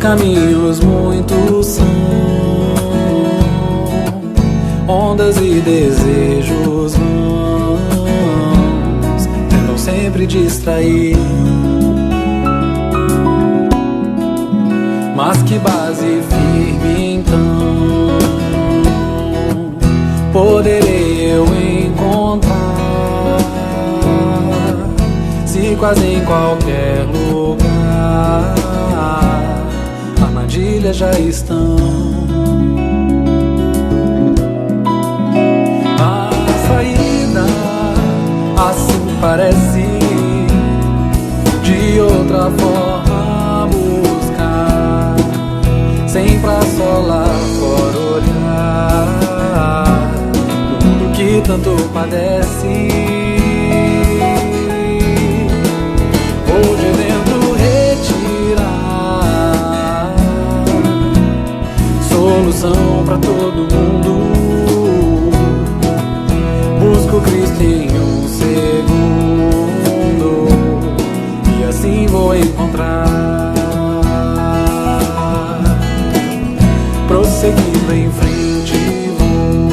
Caminhos muitos são, ondas e desejos vãos tentam sempre distrair. Mas que base firme então poderei eu encontrar, se quase em qualquer lugar armadilhas já estão. A saída assim parece, de outra forma buscar, sempre a só lá fora olhar o mundo que tanto padece. Ou de dentro retirar solução pra todo mundo. Busco Cristo em um segundo e assim vou encontrar. Prosseguindo em frente vou,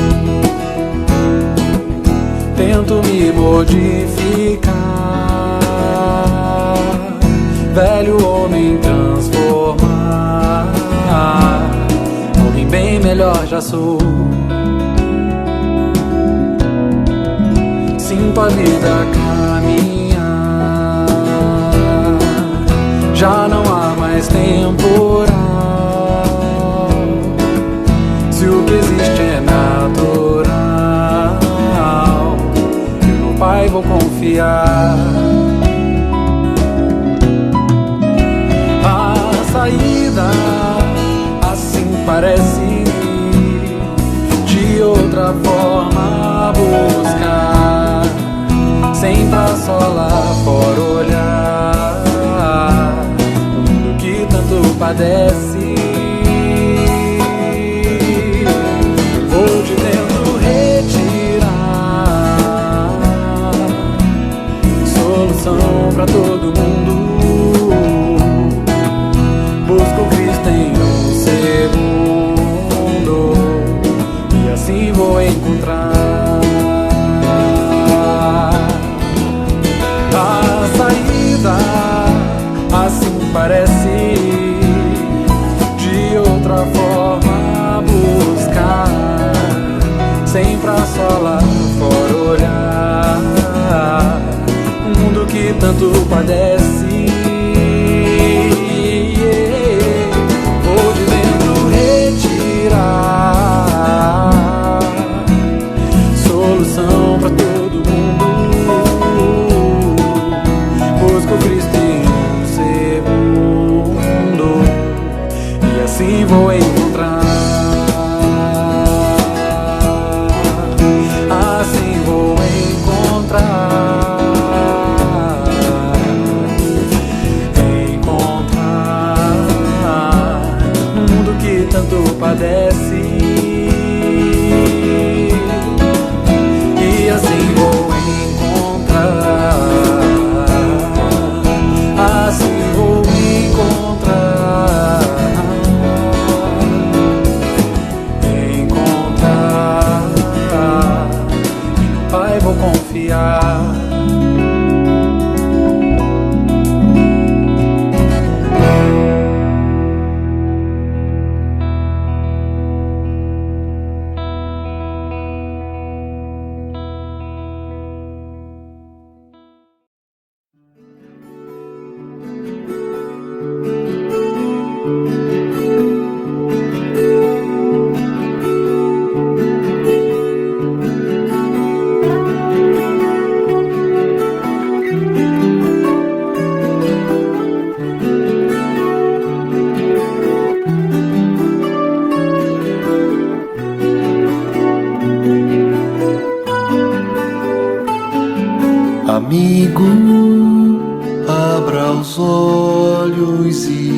tento me modificar, velho homem transformar, alguém bem melhor já sou. Sinto a vida caminhar, já não há mais temporal. Se o que existe é natural, eu no Pai vou confiar. A saída assim parece, de outra forma buscar, sempre a só lá fora olhar o mundo que tanto padece. Vou de dentro retirar solução pra todo mundo. Busco Cristo em um segundo e assim vou encontrar. A saída assim parece, de outra forma buscar, sempre a só lá fora olhar o mundo que tanto padece. Vou de dentro retirar solução pra todo mundo. Busco Cristo em um segundo e assim vou encontrar. Assim vou encontrar. confiar. Amigo, abra os olhos e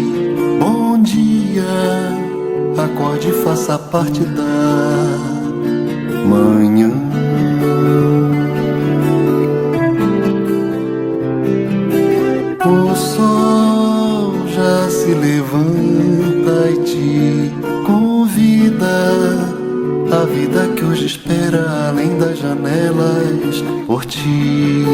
bom dia. Acorde e faça parte da manhã. O sol já se levanta e te convida. A vida que hoje espera além das janelas por ti.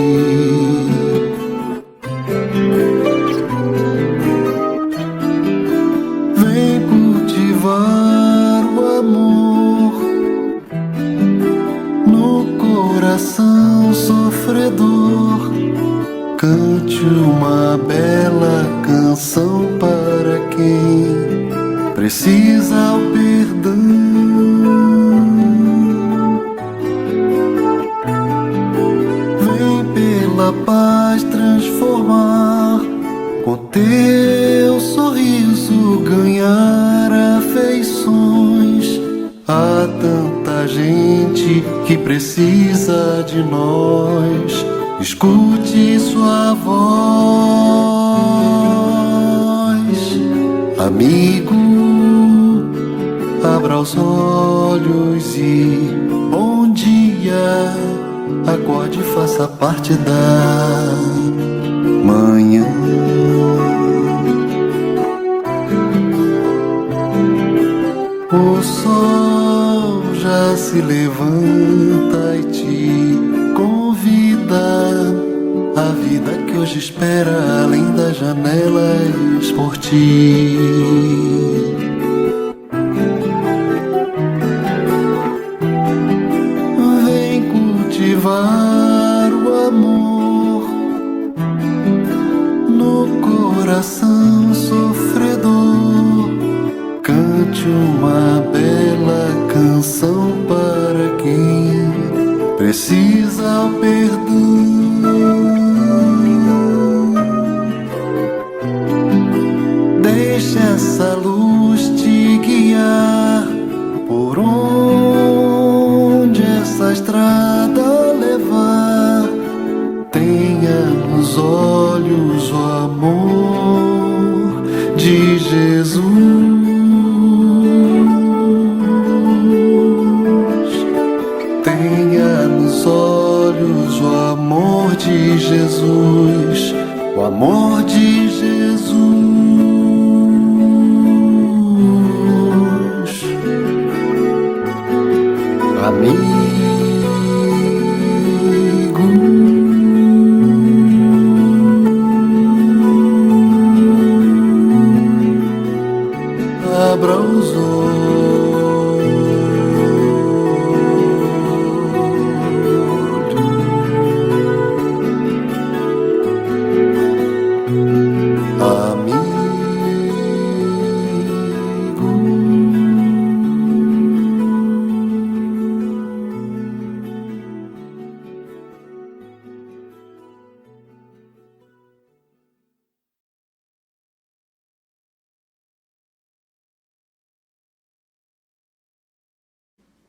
Vem cultivar o amor no coração sofredor. Cante uma bela canção para quem precisa o perdão. Pela paz transformar, com teu sorriso ganhar afeições. Há tanta gente que precisa de nós. Escute sua voz. Amigo, abra os olhos e bom dia. Acorde e faça parte da manhã. O sol já se levanta e te convida. A vida que hoje espera além das janelas por ti. Cultivar o amor no coração sofredor. Cante uma bela canção para quem precisa o perdão. Deixa essa luz te guiar por onde essa estrada levar. Tenha nos olhos o amor de Jesus. Tenha nos olhos o amor de Jesus. O amor de Jesus. Amigo, abra os olhos. Amigo,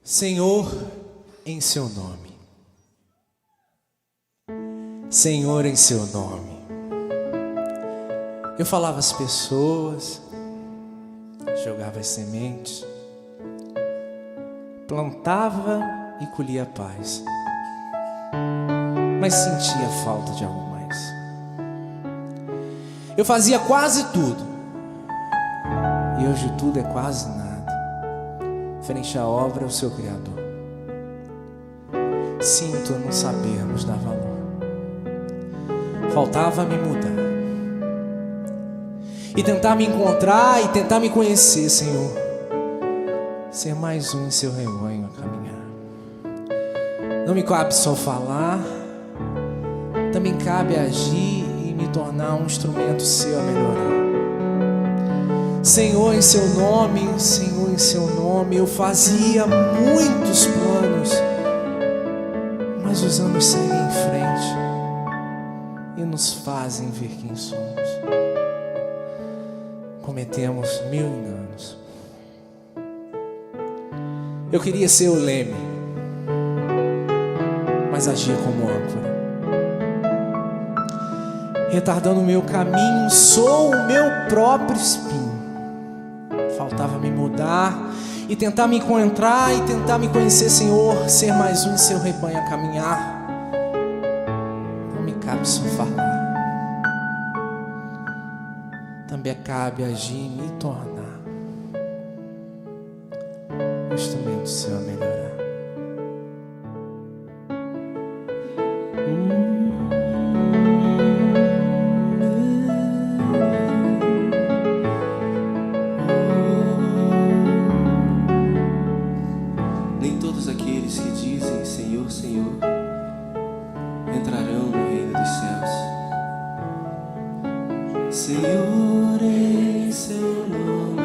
Senhor, em seu nome. Senhor, em seu nome. Eu falava às pessoas, jogava as sementes, plantava e colhia paz, mas sentia falta de algo mais. Eu fazia quase tudo, e hoje tudo é quase nada frente à obra do seu Criador. Sinto não sabermos dar valor. Faltava me mudar e tentar me encontrar e tentar me conhecer, Senhor. Ser mais um em seu rebanho a caminhar. Não me cabe só falar, também cabe agir e me tornar um instrumento seu a melhorar. Senhor, em seu nome, Senhor, em seu nome, eu fazia muitos planos, mas os anos seguem em frente e nos fazem ver quem somos. Cometemos 1000 enganos. Eu queria ser o leme, mas agia como âncora. Retardando o meu caminho, sou o meu próprio espinho. Faltava me mudar e tentar me encontrar e tentar me conhecer, Senhor. Ser mais um em seu rebanho a caminhar. Não me cabe só falar, também cabe agir e me tornar um instrumento seu a melhorar. Nem todos aqueles que dizem Senhor, Senhor entrarão no reino dos céus. Senhor, em seu nome,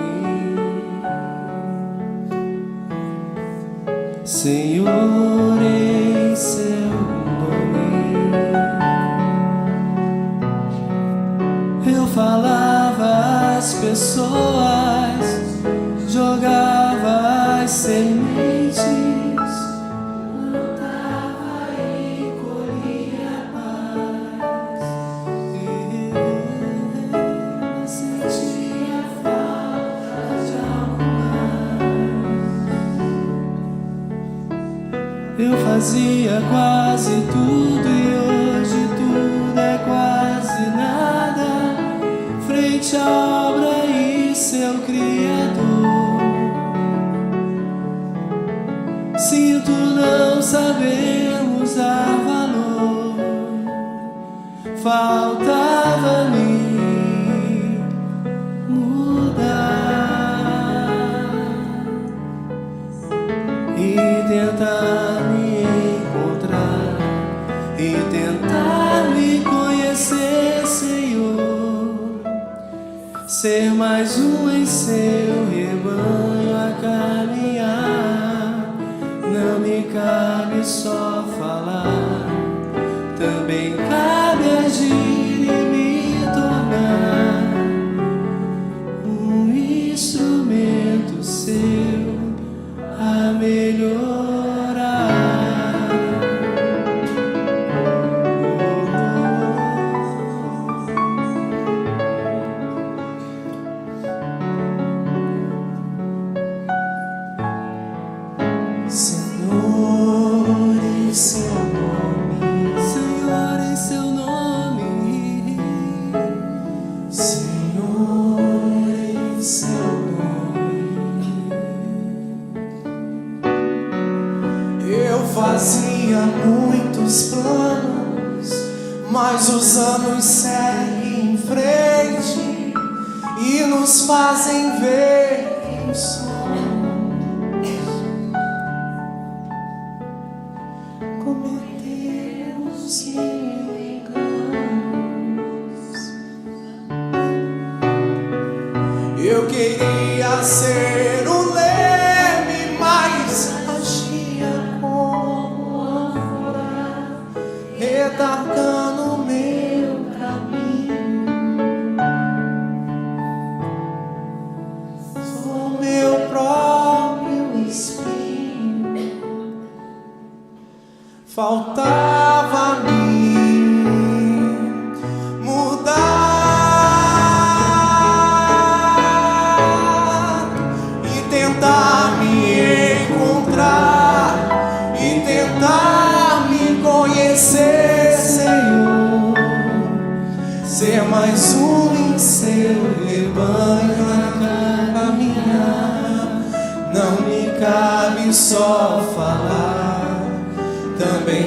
Senhor, em seu nome, eu falava às pessoas, jogava as sementes, plantava e colhia paz. Eu sentia falta de algo mais. Eu fazia quase tudo e hoje tudo é quase nada frente à obra e seu Criador. Sinto não sabermos dar valor. Faltava-me mudar e tentar me encontrar e tentar me conhecer, Senhor. Ser mais um em seu rebanho a caminhar. Não me cabe só falar, também cabe agir e me tornar um instrumento seu a melhorar. Senhor, em seu nome, Senhor, em seu nome, Senhor, em seu nome, eu fazia muitos planos, mas os anos seguem em frente e nos fazem ver quem somos. Cometemos 1000 enganos. Eu queria ser o leme, mas agia como âncora, retardando o meu caminho. Sou o meu próprio espinho. Faltava-me mudar e tentar me encontrar e tentar me conhecer, Senhor. Ser mais um em seu rebanho a caminhar. Não me cabe só falar, também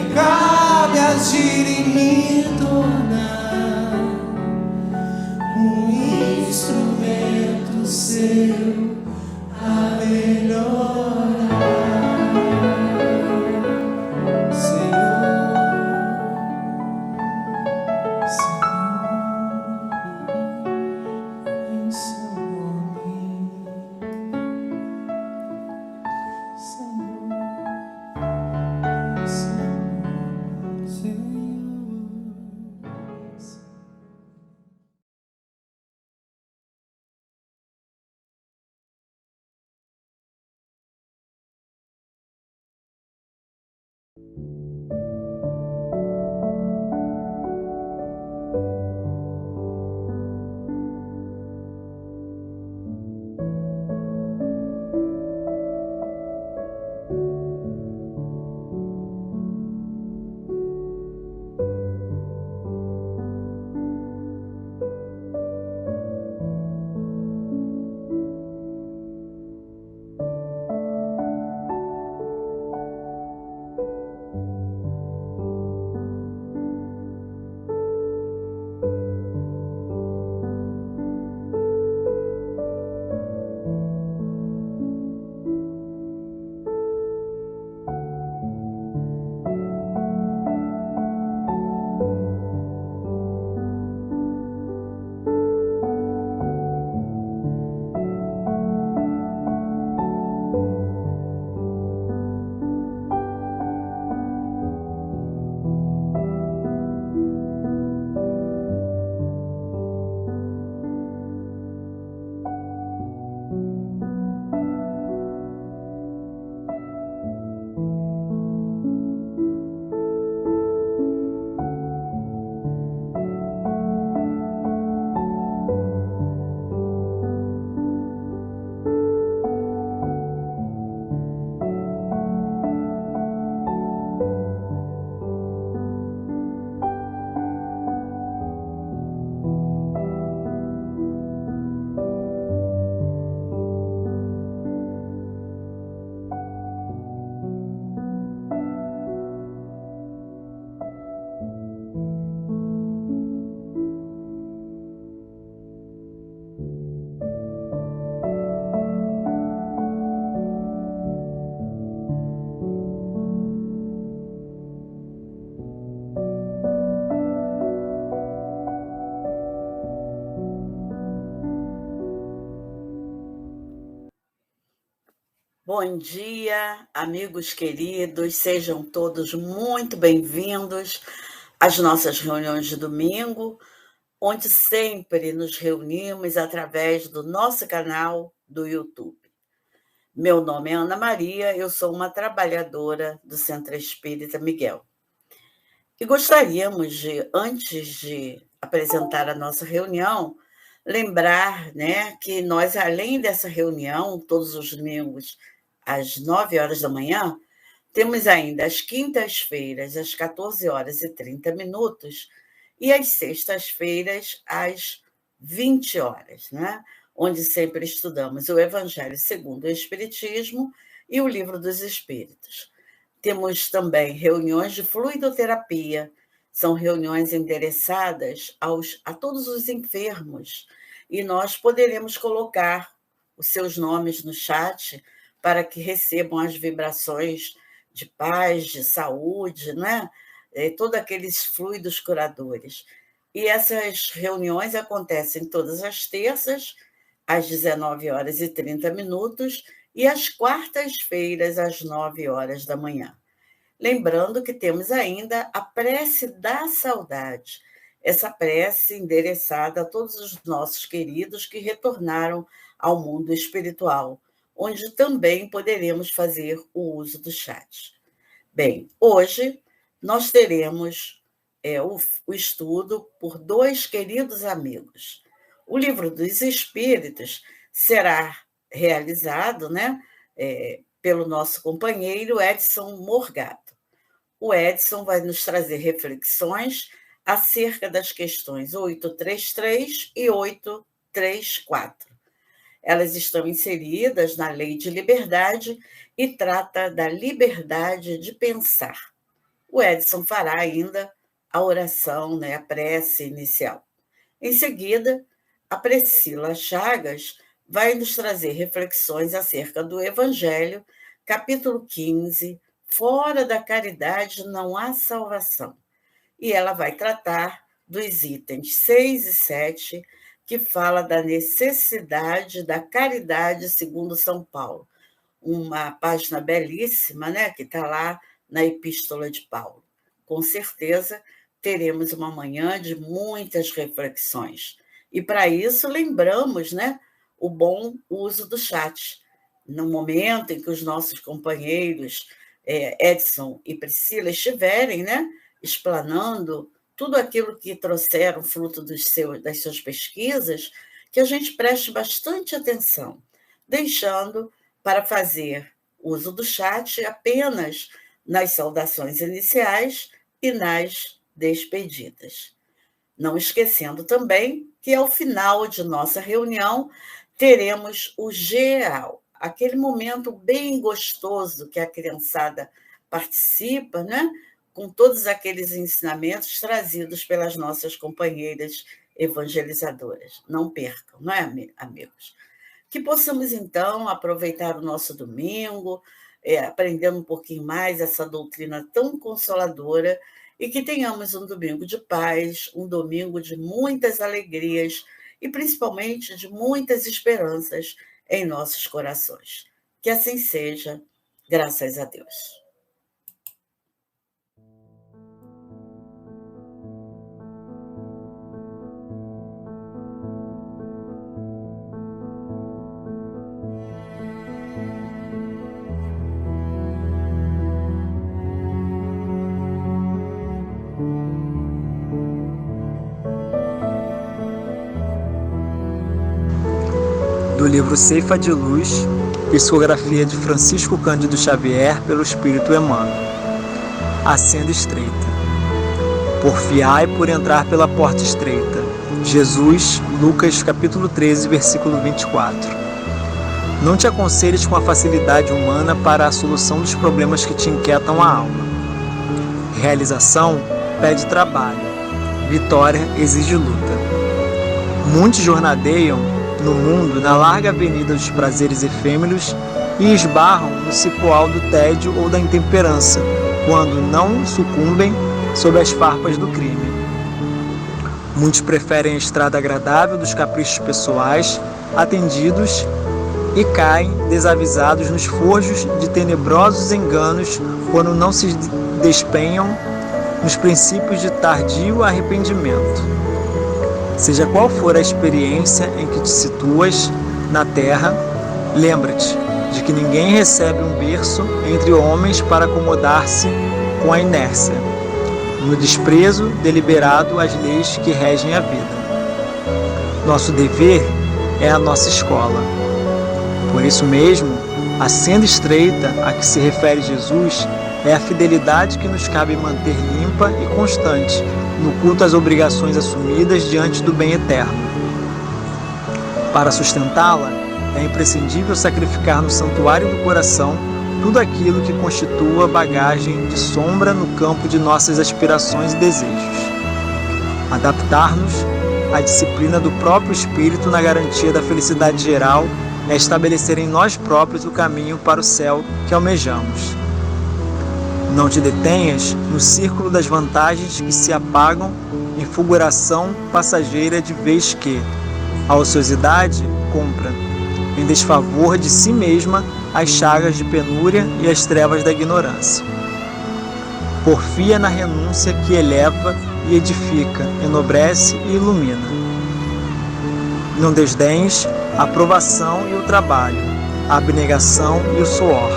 Bom dia, amigos queridos, sejam todos muito bem-vindos às nossas reuniões de domingo, onde sempre nos reunimos através do nosso canal do YouTube. Meu nome é Ana Maria, eu sou uma trabalhadora do Centro Espírita Miguel. E gostaríamos de, antes de apresentar a nossa reunião, lembrar, que nós, além dessa reunião, todos os domingos, às 9 horas da manhã, temos ainda as quintas-feiras, às 14h30, e às sextas-feiras, às 20 horas, onde sempre estudamos o Evangelho segundo o Espiritismo e o Livro dos Espíritos. Temos também reuniões de fluidoterapia, são reuniões endereçadas a todos os enfermos, e nós poderemos colocar os seus nomes no chat para que recebam as vibrações de paz, de saúde, todos aqueles fluidos curadores. E essas reuniões acontecem todas as terças, às 19h30, e às quartas-feiras, às 9 horas da manhã. Lembrando que temos ainda a prece da saudade, essa prece endereçada a todos os nossos queridos que retornaram ao mundo espiritual, onde também poderemos fazer o uso do chat. Bem, hoje nós teremos o estudo por dois queridos amigos. O Livro dos Espíritos será realizado pelo nosso companheiro Edson Morgado. O Edson vai nos trazer reflexões acerca das questões 833 e 834. Elas estão inseridas na Lei de Liberdade e trata da liberdade de pensar. O Edson fará ainda a oração, a prece inicial. Em seguida, a Priscila Chagas vai nos trazer reflexões acerca do Evangelho, capítulo 15, Fora da caridade não há salvação. E ela vai tratar dos itens 6 e 7, que fala da necessidade da caridade segundo São Paulo. Uma página belíssima, que está lá na Epístola de Paulo. Com certeza, teremos uma manhã de muitas reflexões. E, para isso, lembramos o bom uso do chat. No momento em que os nossos companheiros Edson e Priscila estiverem explanando tudo aquilo que trouxeram fruto das suas pesquisas, que a gente preste bastante atenção, deixando para fazer uso do chat apenas nas saudações iniciais e nas despedidas. Não esquecendo também que, ao final de nossa reunião, teremos o geral, aquele momento bem gostoso que a criançada participa, com todos aqueles ensinamentos trazidos pelas nossas companheiras evangelizadoras. Não percam, amigos? Que possamos, então, aproveitar o nosso domingo, aprendendo um pouquinho mais essa doutrina tão consoladora, e que tenhamos um domingo de paz, um domingo de muitas alegrias e, principalmente, de muitas esperanças em nossos corações. Que assim seja, graças a Deus. Do livro Ceifa de Luz, psicografia de Francisco Cândido Xavier pelo Espírito Emmanuel. A senda estreita. Porfiai por entrar pela porta estreita. Jesus, Lucas capítulo 13, versículo 24. Não te aconselhes com a facilidade humana para a solução dos problemas que te inquietam a alma. Realização pede trabalho. Vitória exige luta. Muitos jornadeiam no mundo na larga avenida dos prazeres efêmeros e esbarram no cipoal do tédio ou da intemperança, quando não sucumbem sob as farpas do crime. Muitos preferem a estrada agradável dos caprichos pessoais, atendidos e caem desavisados nos forjos de tenebrosos enganos quando não se despenham nos princípios de tardio arrependimento. Seja qual for a experiência em que te situas na terra, lembra-te de que ninguém recebe um berço entre homens para acomodar-se com a inércia, no desprezo deliberado às leis que regem a vida. Nosso dever é a nossa escola. Por isso mesmo, a senda estreita a que se refere Jesus é a fidelidade que nos cabe manter limpa e constante no culto às obrigações assumidas diante do bem eterno. Para sustentá-la, é imprescindível sacrificar no santuário do coração tudo aquilo que constitua bagagem de sombra no campo de nossas aspirações e desejos. Adaptar-nos à disciplina do próprio Espírito na garantia da felicidade geral é estabelecer em nós próprios o caminho para o céu que almejamos. Não te detenhas no círculo das vantagens que se apagam em fulguração passageira de vez que a ociosidade compra, em desfavor de si mesma, as chagas de penúria e as trevas da ignorância. Porfia na renúncia que eleva e edifica, enobrece e ilumina. Não desdenhes a provação e o trabalho, a abnegação e o suor.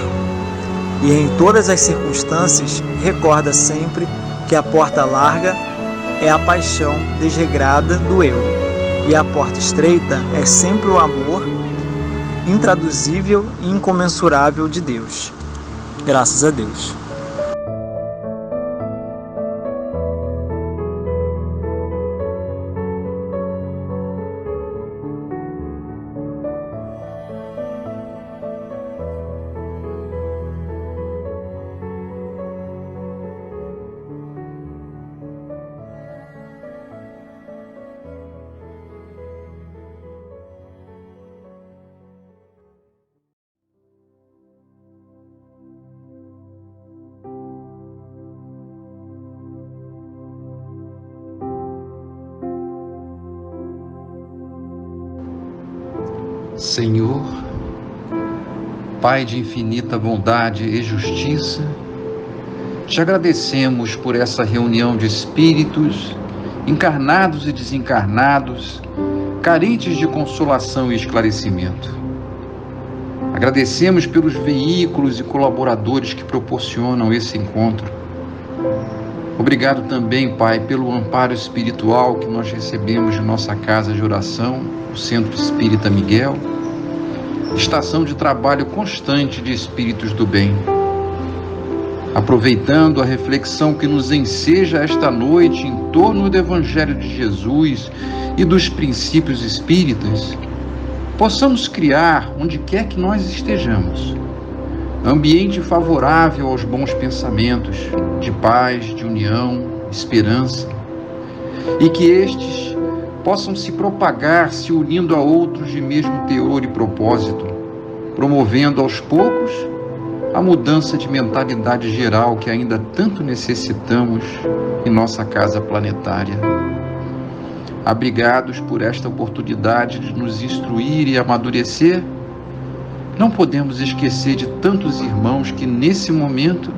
E em todas as circunstâncias, recorda sempre que a porta larga é a paixão desregrada do eu, e a porta estreita é sempre o amor intraduzível e incomensurável de Deus. Graças a Deus. Senhor, Pai de infinita bondade e justiça, te agradecemos por essa reunião de espíritos, encarnados e desencarnados, carentes de consolação e esclarecimento. Agradecemos pelos veículos e colaboradores que proporcionam esse encontro. Obrigado também, Pai, pelo amparo espiritual que nós recebemos de nossa casa de oração, o Centro Espírita Miguel, estação de trabalho constante de espíritos do bem. Aproveitando a reflexão que nos enseja esta noite em torno do Evangelho de Jesus e dos princípios espíritas, possamos criar, onde quer que nós estejamos, ambiente favorável aos bons pensamentos, de paz, de união, esperança, e que estes possam se propagar, se unindo a outros de mesmo teor e propósito, promovendo aos poucos a mudança de mentalidade geral que ainda tanto necessitamos em nossa casa planetária. Abrigados por esta oportunidade de nos instruir e amadurecer, não podemos esquecer de tantos irmãos que nesse momento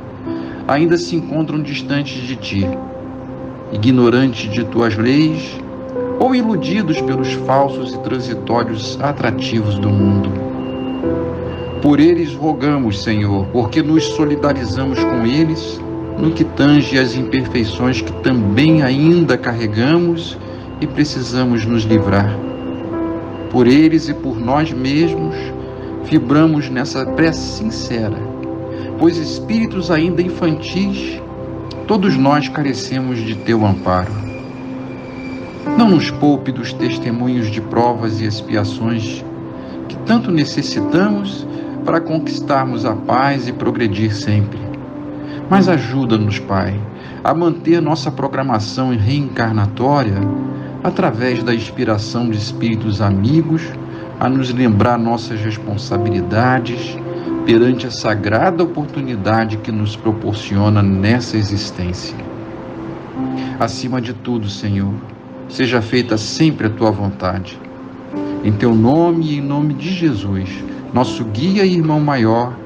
ainda se encontram distantes de Ti, ignorantes de Tuas leis ou iludidos pelos falsos e transitórios atrativos do mundo. Por eles rogamos, Senhor, porque nos solidarizamos com eles no que tange às imperfeições que também ainda carregamos e precisamos nos livrar. Por eles e por nós mesmos, vibramos nessa prece sincera, pois espíritos ainda infantis, todos nós carecemos de Teu amparo. Não nos poupe dos testemunhos de provas e expiações que tanto necessitamos para conquistarmos a paz e progredir sempre. Mas ajuda-nos, Pai, a manter nossa programação reencarnatória através da inspiração de espíritos amigos, a nos lembrar nossas responsabilidades perante a sagrada oportunidade que nos proporciona nessa existência. Acima de tudo, Senhor, seja feita sempre a Tua vontade. Em Teu nome e em nome de Jesus, nosso guia e irmão maior,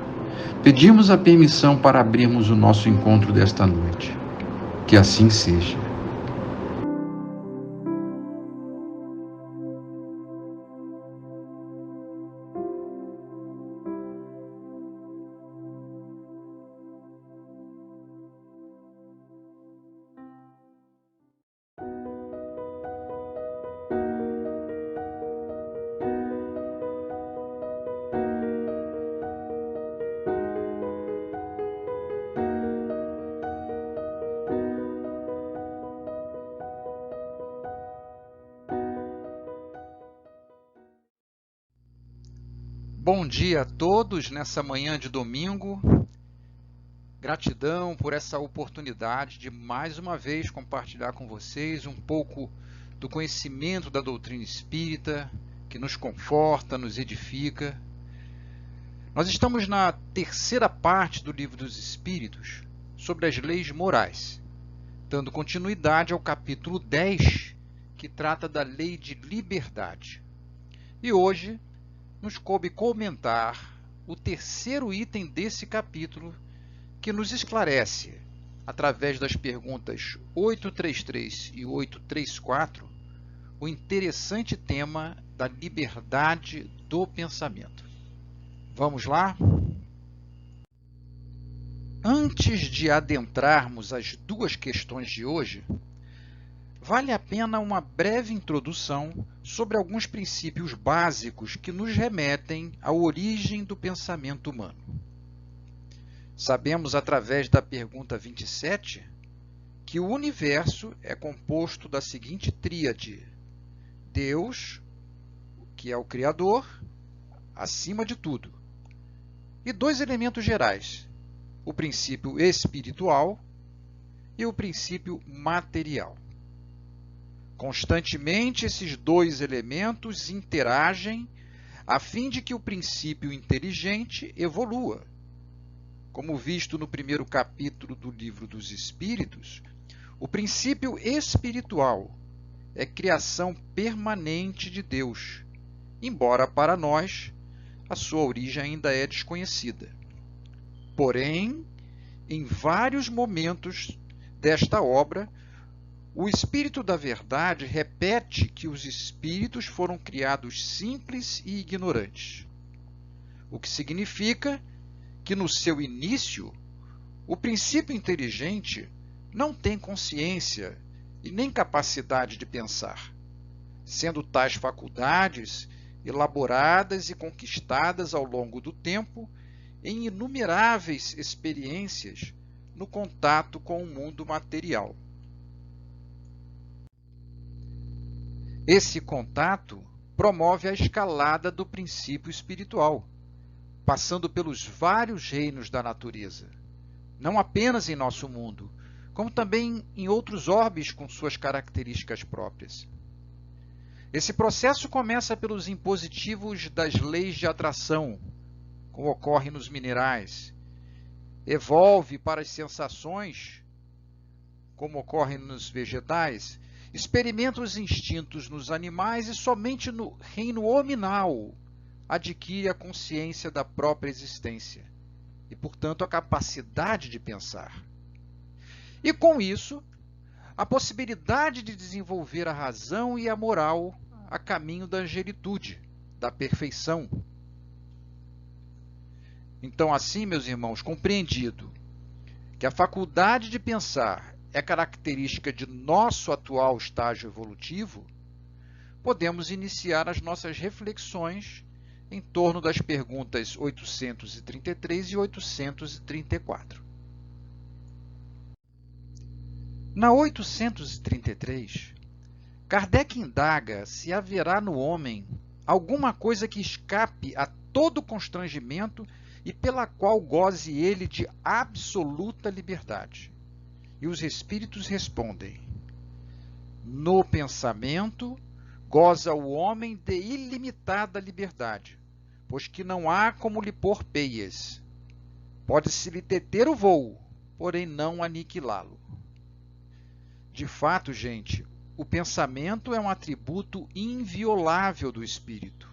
pedimos a permissão para abrirmos o nosso encontro desta noite. Que assim seja. Bom dia a todos nessa manhã de domingo. Gratidão por essa oportunidade de mais uma vez compartilhar com vocês um pouco do conhecimento da doutrina espírita, que nos conforta, nos edifica. Nós estamos na terceira parte do Livro dos Espíritos, sobre as leis morais, dando continuidade ao capítulo 10, que trata da lei de liberdade. E hoje nos coube comentar o terceiro item desse capítulo, que nos esclarece, através das perguntas 833 e 834, o interessante tema da liberdade do pensamento. Vamos lá? Antes de adentrarmos as duas questões de hoje, vale a pena uma breve introdução sobre alguns princípios básicos que nos remetem à origem do pensamento humano. Sabemos, através da pergunta 27, que o universo é composto da seguinte tríade: Deus, que é o Criador, acima de tudo, e dois elementos gerais, o princípio espiritual e o princípio material. Constantemente, esses dois elementos interagem a fim de que o princípio inteligente evolua. Como visto no primeiro capítulo do Livro dos Espíritos, o princípio espiritual é criação permanente de Deus, embora para nós a sua origem ainda é desconhecida. Porém, em vários momentos desta obra, o Espírito da Verdade repete que os espíritos foram criados simples e ignorantes, o que significa que no seu início, o princípio inteligente não tem consciência e nem capacidade de pensar, sendo tais faculdades elaboradas e conquistadas ao longo do tempo em inumeráveis experiências no contato com o mundo material. Esse contato promove a escalada do princípio espiritual, passando pelos vários reinos da natureza, não apenas em nosso mundo, como também em outros orbes com suas características próprias. Esse processo começa pelos impositivos das leis de atração, como ocorre nos minerais, evolve para as sensações, como ocorre nos vegetais, experimenta os instintos nos animais e somente no reino hominal adquire a consciência da própria existência e, portanto, a capacidade de pensar. E, com isso, a possibilidade de desenvolver a razão e a moral a caminho da angelitude, da perfeição. Então, assim, meus irmãos, compreendido que a faculdade de pensar é característica de nosso atual estágio evolutivo, podemos iniciar as nossas reflexões em torno das perguntas 833 e 834. Na 833, Kardec indaga se haverá no homem alguma coisa que escape a todo constrangimento e pela qual goze ele de absoluta liberdade. E os espíritos respondem: no pensamento goza o homem de ilimitada liberdade, pois que não há como lhe pôr peias. Pode-se lhe deter o voo, porém não aniquilá-lo. De fato, gente, o pensamento é um atributo inviolável do espírito,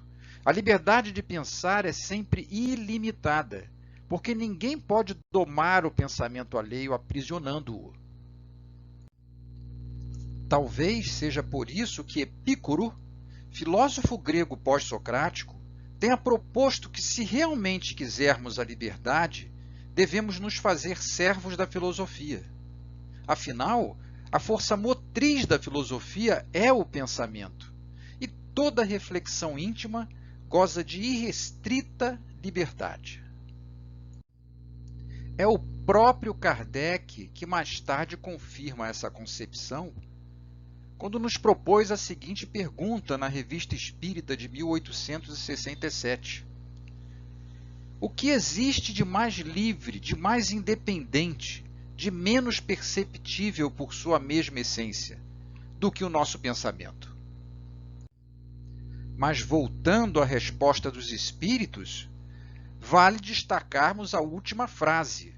A liberdade de pensar é sempre ilimitada, porque ninguém pode domar o pensamento alheio aprisionando-o. Talvez seja por isso que Epícoro, filósofo grego pós-socrático, tenha proposto que, se realmente quisermos a liberdade, devemos nos fazer servos da filosofia. Afinal, a força motriz da filosofia é o pensamento, e toda reflexão íntima goza de irrestrita liberdade. É o próprio Kardec que mais tarde confirma essa concepção quando nos propôs a seguinte pergunta na Revista Espírita de 1867. O que existe de mais livre, de mais independente, de menos perceptível por sua mesma essência, do que o nosso pensamento? Mas voltando à resposta dos espíritos, vale destacarmos a última frase,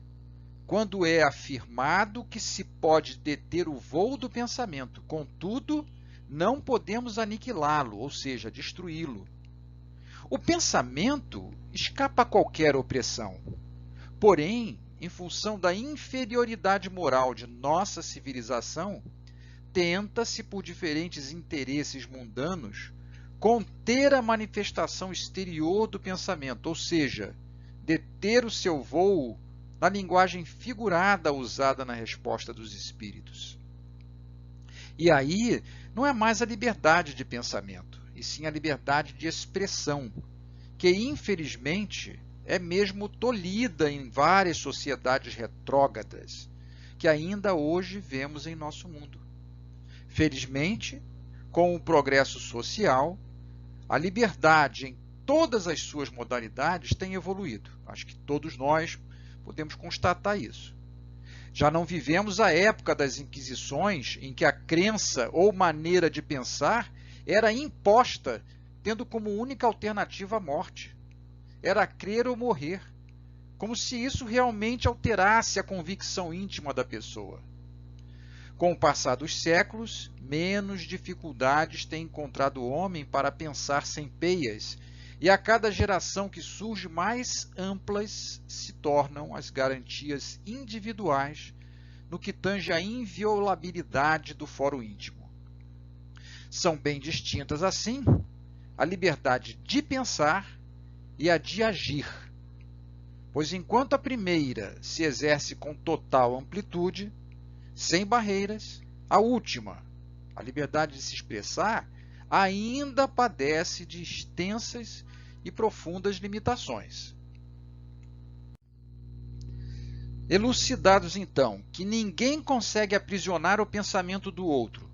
quando é afirmado que se pode deter o voo do pensamento, contudo, não podemos aniquilá-lo, ou seja, destruí-lo. O pensamento escapa a qualquer opressão. Porém, em função da inferioridade moral de nossa civilização, tenta-se, por diferentes interesses mundanos, conter a manifestação exterior do pensamento, ou seja, deter o seu voo na linguagem figurada usada na resposta dos espíritos. E aí não é mais a liberdade de pensamento, e sim a liberdade de expressão, que infelizmente é mesmo tolhida em várias sociedades retrógradas, que ainda hoje vemos em nosso mundo. Felizmente, com o progresso social, a liberdade em todas as suas modalidades tem evoluído. Acho que todos nós podemos constatar isso. Já não vivemos a época das Inquisições, em que a crença ou maneira de pensar era imposta, tendo como única alternativa a morte. Era crer ou morrer, como se isso realmente alterasse a convicção íntima da pessoa. Com o passar dos séculos, menos dificuldades tem encontrado o homem para pensar sem peias, e a cada geração que surge, mais amplas se tornam as garantias individuais no que tange à inviolabilidade do foro íntimo. São bem distintas, assim, a liberdade de pensar e a de agir, pois enquanto a primeira se exerce com total amplitude, sem barreiras, a última, a liberdade de se expressar, ainda padece de extensas e profundas limitações. Elucidados, então, que ninguém consegue aprisionar o pensamento do outro,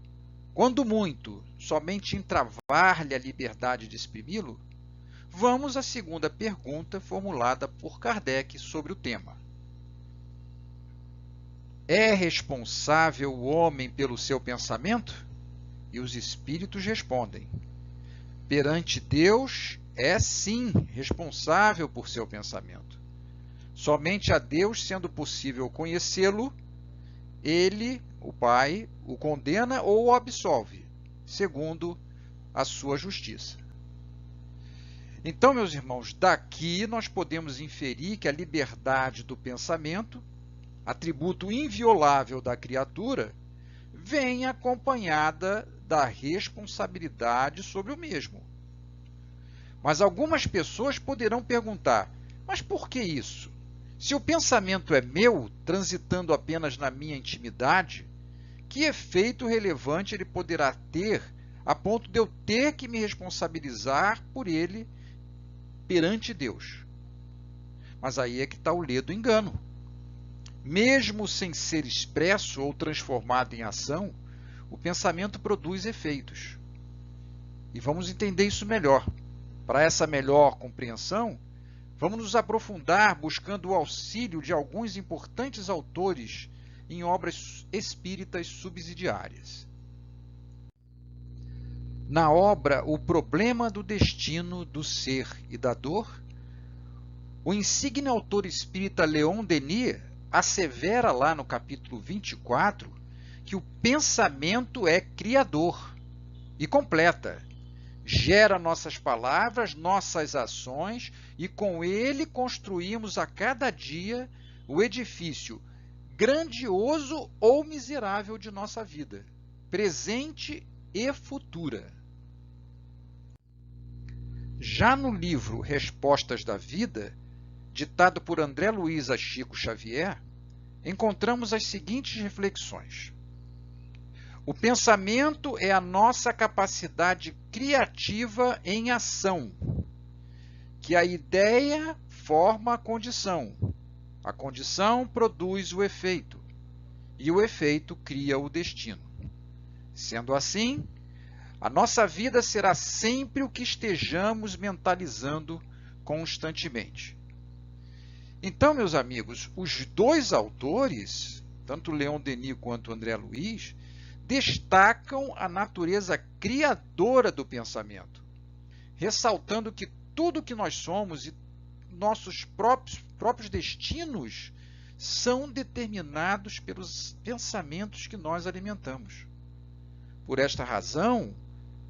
quando muito, somente entravar-lhe a liberdade de exprimi-lo, vamos à segunda pergunta formulada por Kardec sobre o tema. É responsável o homem pelo seu pensamento? E os espíritos respondem: perante Deus é sim responsável por seu pensamento. Somente a Deus, sendo possível conhecê-lo, ele, o Pai, o condena ou o absolve, segundo a sua justiça. Então, meus irmãos, daqui nós podemos inferir que a liberdade do pensamento, atributo inviolável da criatura, vem acompanhada da responsabilidade sobre o mesmo. Mas algumas pessoas poderão perguntar: mas por que isso? Se o pensamento é meu, transitando apenas na minha intimidade, que efeito relevante ele poderá ter a ponto de eu ter que me responsabilizar por ele perante Deus? Mas aí é que está o ledo engano. Mesmo sem ser expresso ou transformado em ação, o pensamento produz efeitos. E vamos entender isso melhor. Para essa melhor compreensão, vamos nos aprofundar buscando o auxílio de alguns importantes autores em obras espíritas subsidiárias. Na obra O Problema do Destino, do Ser e da Dor, o insigne autor espírita Leon Denis assevera lá no capítulo 24 que o pensamento é criador e completa: gera nossas palavras, nossas ações, e com ele construímos a cada dia o edifício grandioso ou miserável de nossa vida, presente e futura. Já no livro Respostas da Vida, ditado por André Luiz a Chico Xavier, encontramos as seguintes reflexões. O pensamento é a nossa capacidade criativa em ação, que a ideia forma a condição produz o efeito, e o efeito cria o destino. Sendo assim, a nossa vida será sempre o que estejamos mentalizando constantemente. Então, meus amigos, os dois autores, tanto Leon Denis quanto André Luiz, destacam a natureza criadora do pensamento, ressaltando que tudo que nós somos e nossos próprios destinos são determinados pelos pensamentos que nós alimentamos. Por esta razão,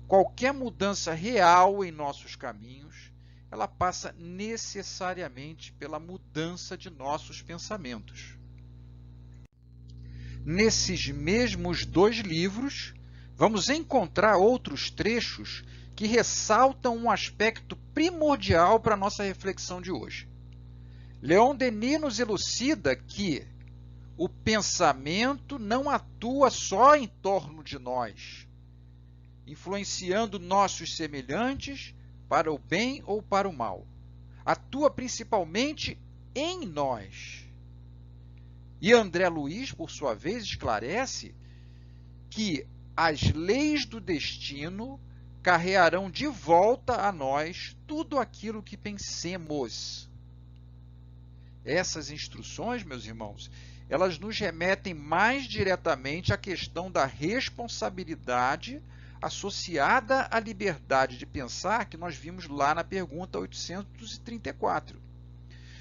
qualquer mudança real em nossos caminhos, ela passa necessariamente pela mudança de nossos pensamentos. Nesses mesmos dois livros, vamos encontrar outros trechos que ressaltam um aspecto primordial para a nossa reflexão de hoje. Leon Denis nos elucida que o pensamento não atua só em torno de nós, influenciando nossos semelhantes para o bem ou para o mal. Atua principalmente em nós. E André Luiz, por sua vez, esclarece que as leis do destino carrearão de volta a nós tudo aquilo que pensemos. Essas instruções, meus irmãos, elas nos remetem mais diretamente à questão da responsabilidade associada à liberdade de pensar que nós vimos lá na pergunta 834.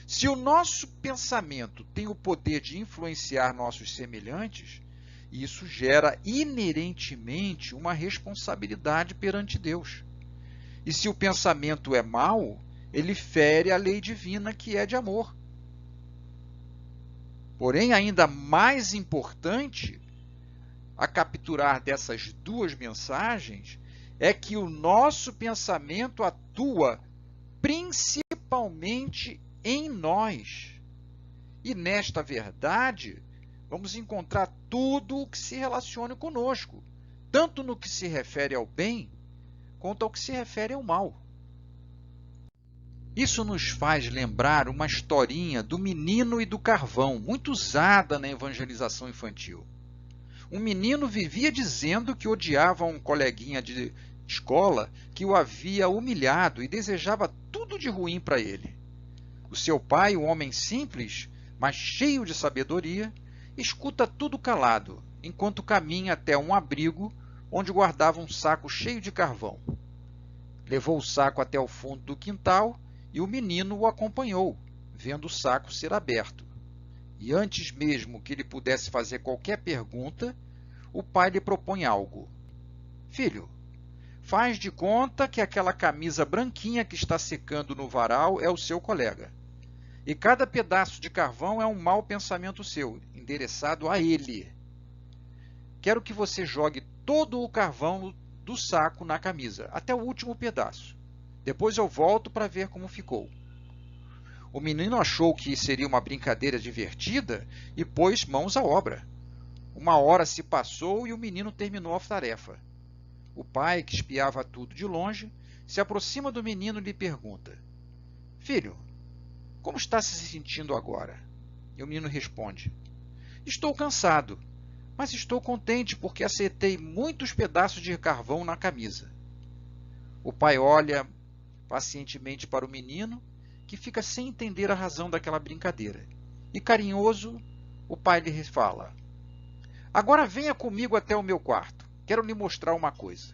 Se o nosso pensamento tem o poder de influenciar nossos semelhantes, isso gera inerentemente uma responsabilidade perante Deus. E se o pensamento é mau, ele fere a lei divina que é de amor. Porém, ainda mais importante a capturar dessas duas mensagens é que o nosso pensamento atua principalmente em nós. E nesta verdade, vamos encontrar tudo o que se relaciona conosco, tanto no que se refere ao bem, quanto ao que se refere ao mal. Isso nos faz lembrar uma historinha do menino e do carvão, muito usada na evangelização infantil. Um menino vivia dizendo que odiava um coleguinha de escola que o havia humilhado e desejava tudo de ruim para ele. O seu pai, um homem simples, mas cheio de sabedoria, escuta tudo calado, enquanto caminha até um abrigo onde guardava um saco cheio de carvão. Levou o saco até o fundo do quintal e o menino o acompanhou, vendo o saco ser aberto. E antes mesmo que ele pudesse fazer qualquer pergunta, o pai lhe propõe algo. Filho, faz de conta que aquela camisa branquinha que está secando no varal é o seu colega. E cada pedaço de carvão é um mau pensamento seu, endereçado a ele. Quero que você jogue todo o carvão do saco na camisa, até o último pedaço. Depois eu volto para ver como ficou. O menino achou que seria uma brincadeira divertida e pôs mãos à obra. 1 hora se passou e o menino terminou a tarefa. O pai, que espiava tudo de longe, se aproxima do menino e lhe pergunta: Filho, como está se sentindo agora? E o menino responde: Estou cansado, mas estou contente porque acertei muitos pedaços de carvão na camisa. O pai olha pacientemente para o menino, que fica sem entender a razão daquela brincadeira. E carinhoso, o pai lhe fala: Agora venha comigo até o meu quarto. Quero lhe mostrar uma coisa.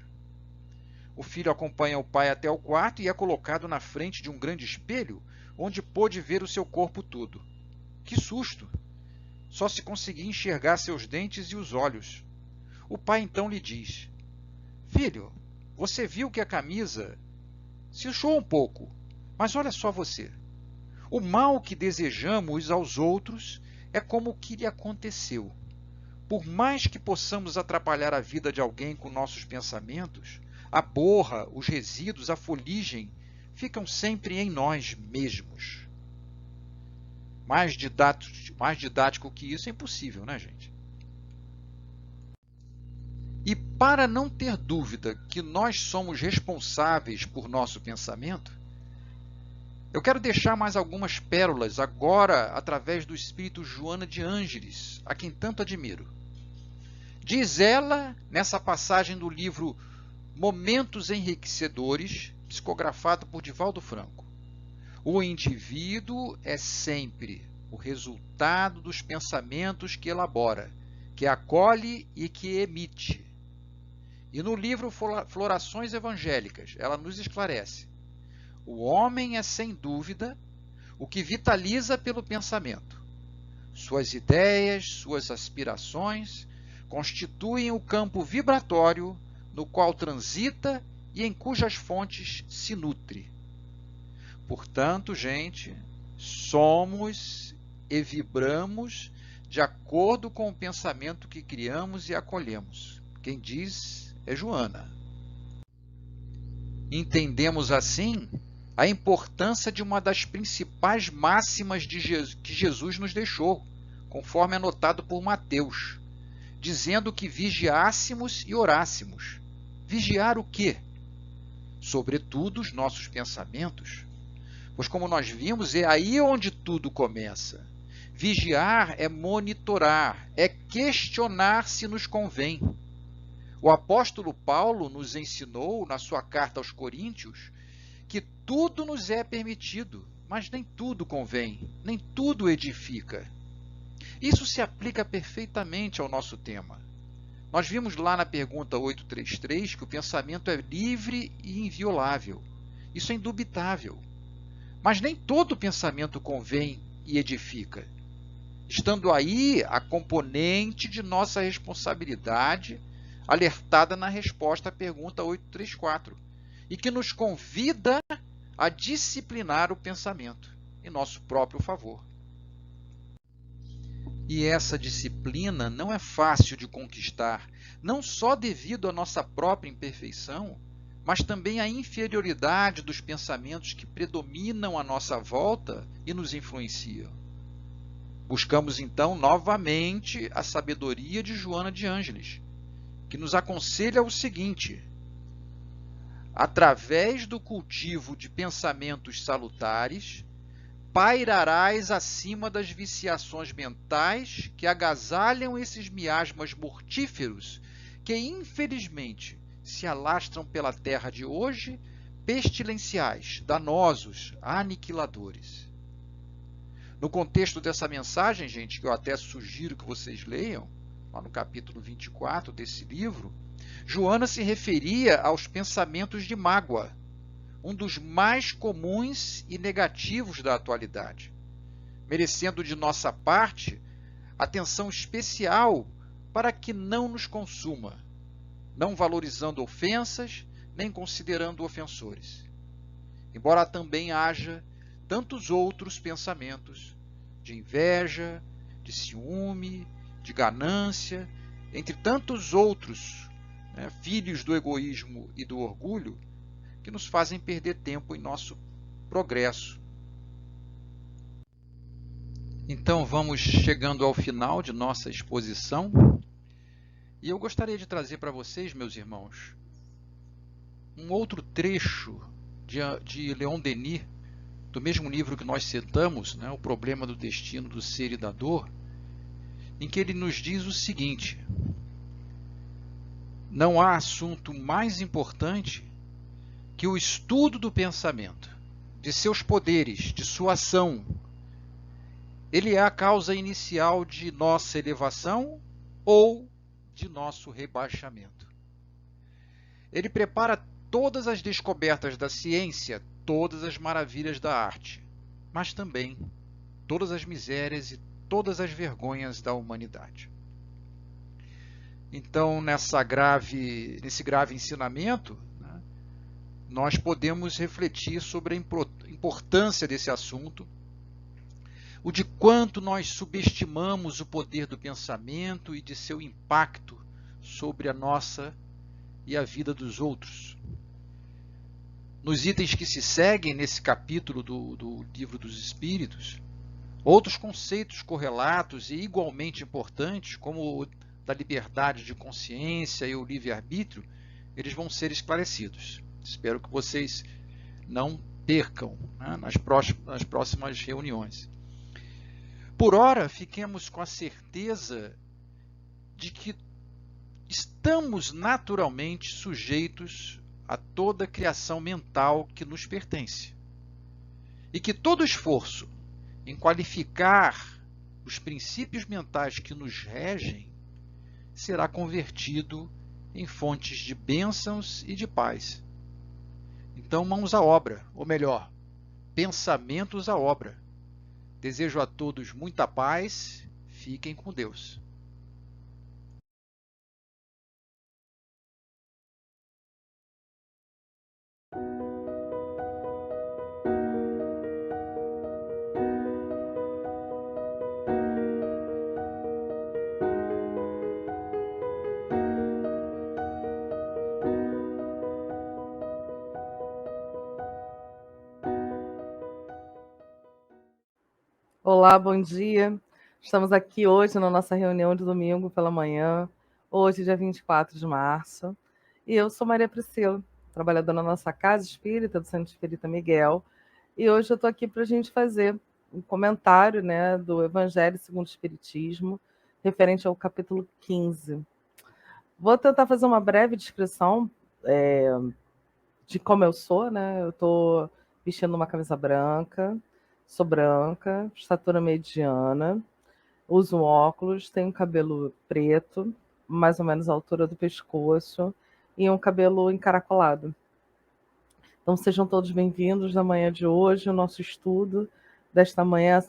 O filho acompanha o pai até o quarto e é colocado na frente de um grande espelho, onde pôde ver o seu corpo todo. Que susto! Só se conseguia enxergar seus dentes e os olhos. O pai então lhe diz: Filho, Você viu que a camisa se inchou um pouco, mas olha só você. O mal que desejamos aos outros é como o que lhe aconteceu. Por mais que possamos atrapalhar a vida de alguém com nossos pensamentos, a borra, os resíduos, a fuligem ficam sempre em nós mesmos. Mais didático que isso é impossível, né, gente? E para não ter dúvida que nós somos responsáveis por nosso pensamento, eu quero deixar mais algumas pérolas agora através do espírito Joana de Ângeles, a quem tanto admiro. Diz ela, nessa passagem do livro Momentos Enriquecedores, psicografado por Divaldo Franco: o indivíduo é sempre o resultado dos pensamentos que elabora, que acolhe e que emite. E no livro Florações Evangélicas, ela nos esclarece: o homem é, sem dúvida, o que vitaliza pelo pensamento. Suas ideias, suas aspirações constituem o campo vibratório no qual transita e em cujas fontes se nutre. Portanto, gente, somos e vibramos de acordo com o pensamento que criamos e acolhemos. Quem diz é Joana. Entendemos assim a importância de uma das principais máximas que Jesus nos deixou, conforme anotado por Mateus, dizendo que vigiássemos e orássemos. Vigiar o quê? Sobretudo os nossos pensamentos. Pois, como nós vimos, é aí onde tudo começa. Vigiar é monitorar, é questionar se nos convém. O apóstolo Paulo nos ensinou, na sua carta aos Coríntios, que tudo nos é permitido, mas nem tudo convém, nem tudo edifica. Isso se aplica perfeitamente ao nosso tema. Nós vimos lá na pergunta 833 que o pensamento é livre e inviolável. Isso é indubitável. Mas nem todo pensamento convém e edifica. Estando aí a componente de nossa responsabilidade, alertada na resposta à pergunta 834, e que nos convida a disciplinar o pensamento em nosso próprio favor. E essa disciplina não é fácil de conquistar, não só devido à nossa própria imperfeição, mas também à inferioridade dos pensamentos que predominam à nossa volta e nos influenciam. Buscamos então novamente a sabedoria de Joana de Ângeles, que nos aconselha o seguinte: através do cultivo de pensamentos salutares, pairarás acima das viciações mentais que agasalham esses miasmas mortíferos que, infelizmente, se alastram pela terra de hoje, pestilenciais, danosos, aniquiladores. No contexto dessa mensagem, gente, que eu até sugiro que vocês leiam, lá no capítulo 24 desse livro, Joana se referia aos pensamentos de mágoa, um dos mais comuns e negativos da atualidade, merecendo de nossa parte atenção especial para que não nos consuma, não valorizando ofensas, nem considerando ofensores. Embora também haja tantos outros pensamentos de inveja, de ciúme, de ganância, entre tantos outros, filhos do egoísmo e do orgulho, que nos fazem perder tempo em nosso progresso. Então vamos chegando ao final de nossa exposição e eu gostaria de trazer para vocês, meus irmãos, um outro trecho de Leon Denis, do mesmo livro que nós citamos, O Problema do Destino do Ser e da Dor, em que ele nos diz o seguinte: não há assunto mais importante que o estudo do pensamento, de seus poderes, de sua ação. Ele é a causa inicial de nossa elevação ou de nosso rebaixamento. Ele prepara todas as descobertas da ciência, todas as maravilhas da arte, mas também todas as misérias e todas as vergonhas da humanidade. Então, nesse grave ensinamento, nós podemos refletir sobre a importância desse assunto, o de quanto nós subestimamos o poder do pensamento e de seu impacto sobre a nossa e a vida dos outros. Nos itens que se seguem nesse capítulo do Livro dos Espíritos, outros conceitos correlatos e igualmente importantes, como o da liberdade de consciência e o livre-arbítrio, eles vão ser esclarecidos. Espero que vocês não percam, né, nas próximas reuniões. Por ora, fiquemos com a certeza de que estamos naturalmente sujeitos a toda a criação mental que nos pertence. E que todo esforço em qualificar os princípios mentais que nos regem será convertido em fontes de bênçãos e de paz. Então, mãos à obra, ou melhor, pensamentos à obra. Desejo a todos muita paz, fiquem com Deus. Olá, bom dia. Estamos aqui hoje na nossa reunião de domingo pela manhã, hoje, dia 24 de março. E eu sou Maria Priscila, trabalhadora na nossa Casa Espírita, do Centro Espírita Miguel. E hoje eu estou aqui para a gente fazer um comentário, né, do Evangelho segundo o Espiritismo, referente ao capítulo 15. Vou tentar fazer uma breve descrição de como eu sou, né? Eu estou vestindo uma camisa branca, sou branca, estatura mediana, uso óculos, tenho cabelo preto, mais ou menos a altura do pescoço, e um cabelo encaracolado. Então sejam todos bem-vindos na manhã de hoje, o nosso estudo desta manhã,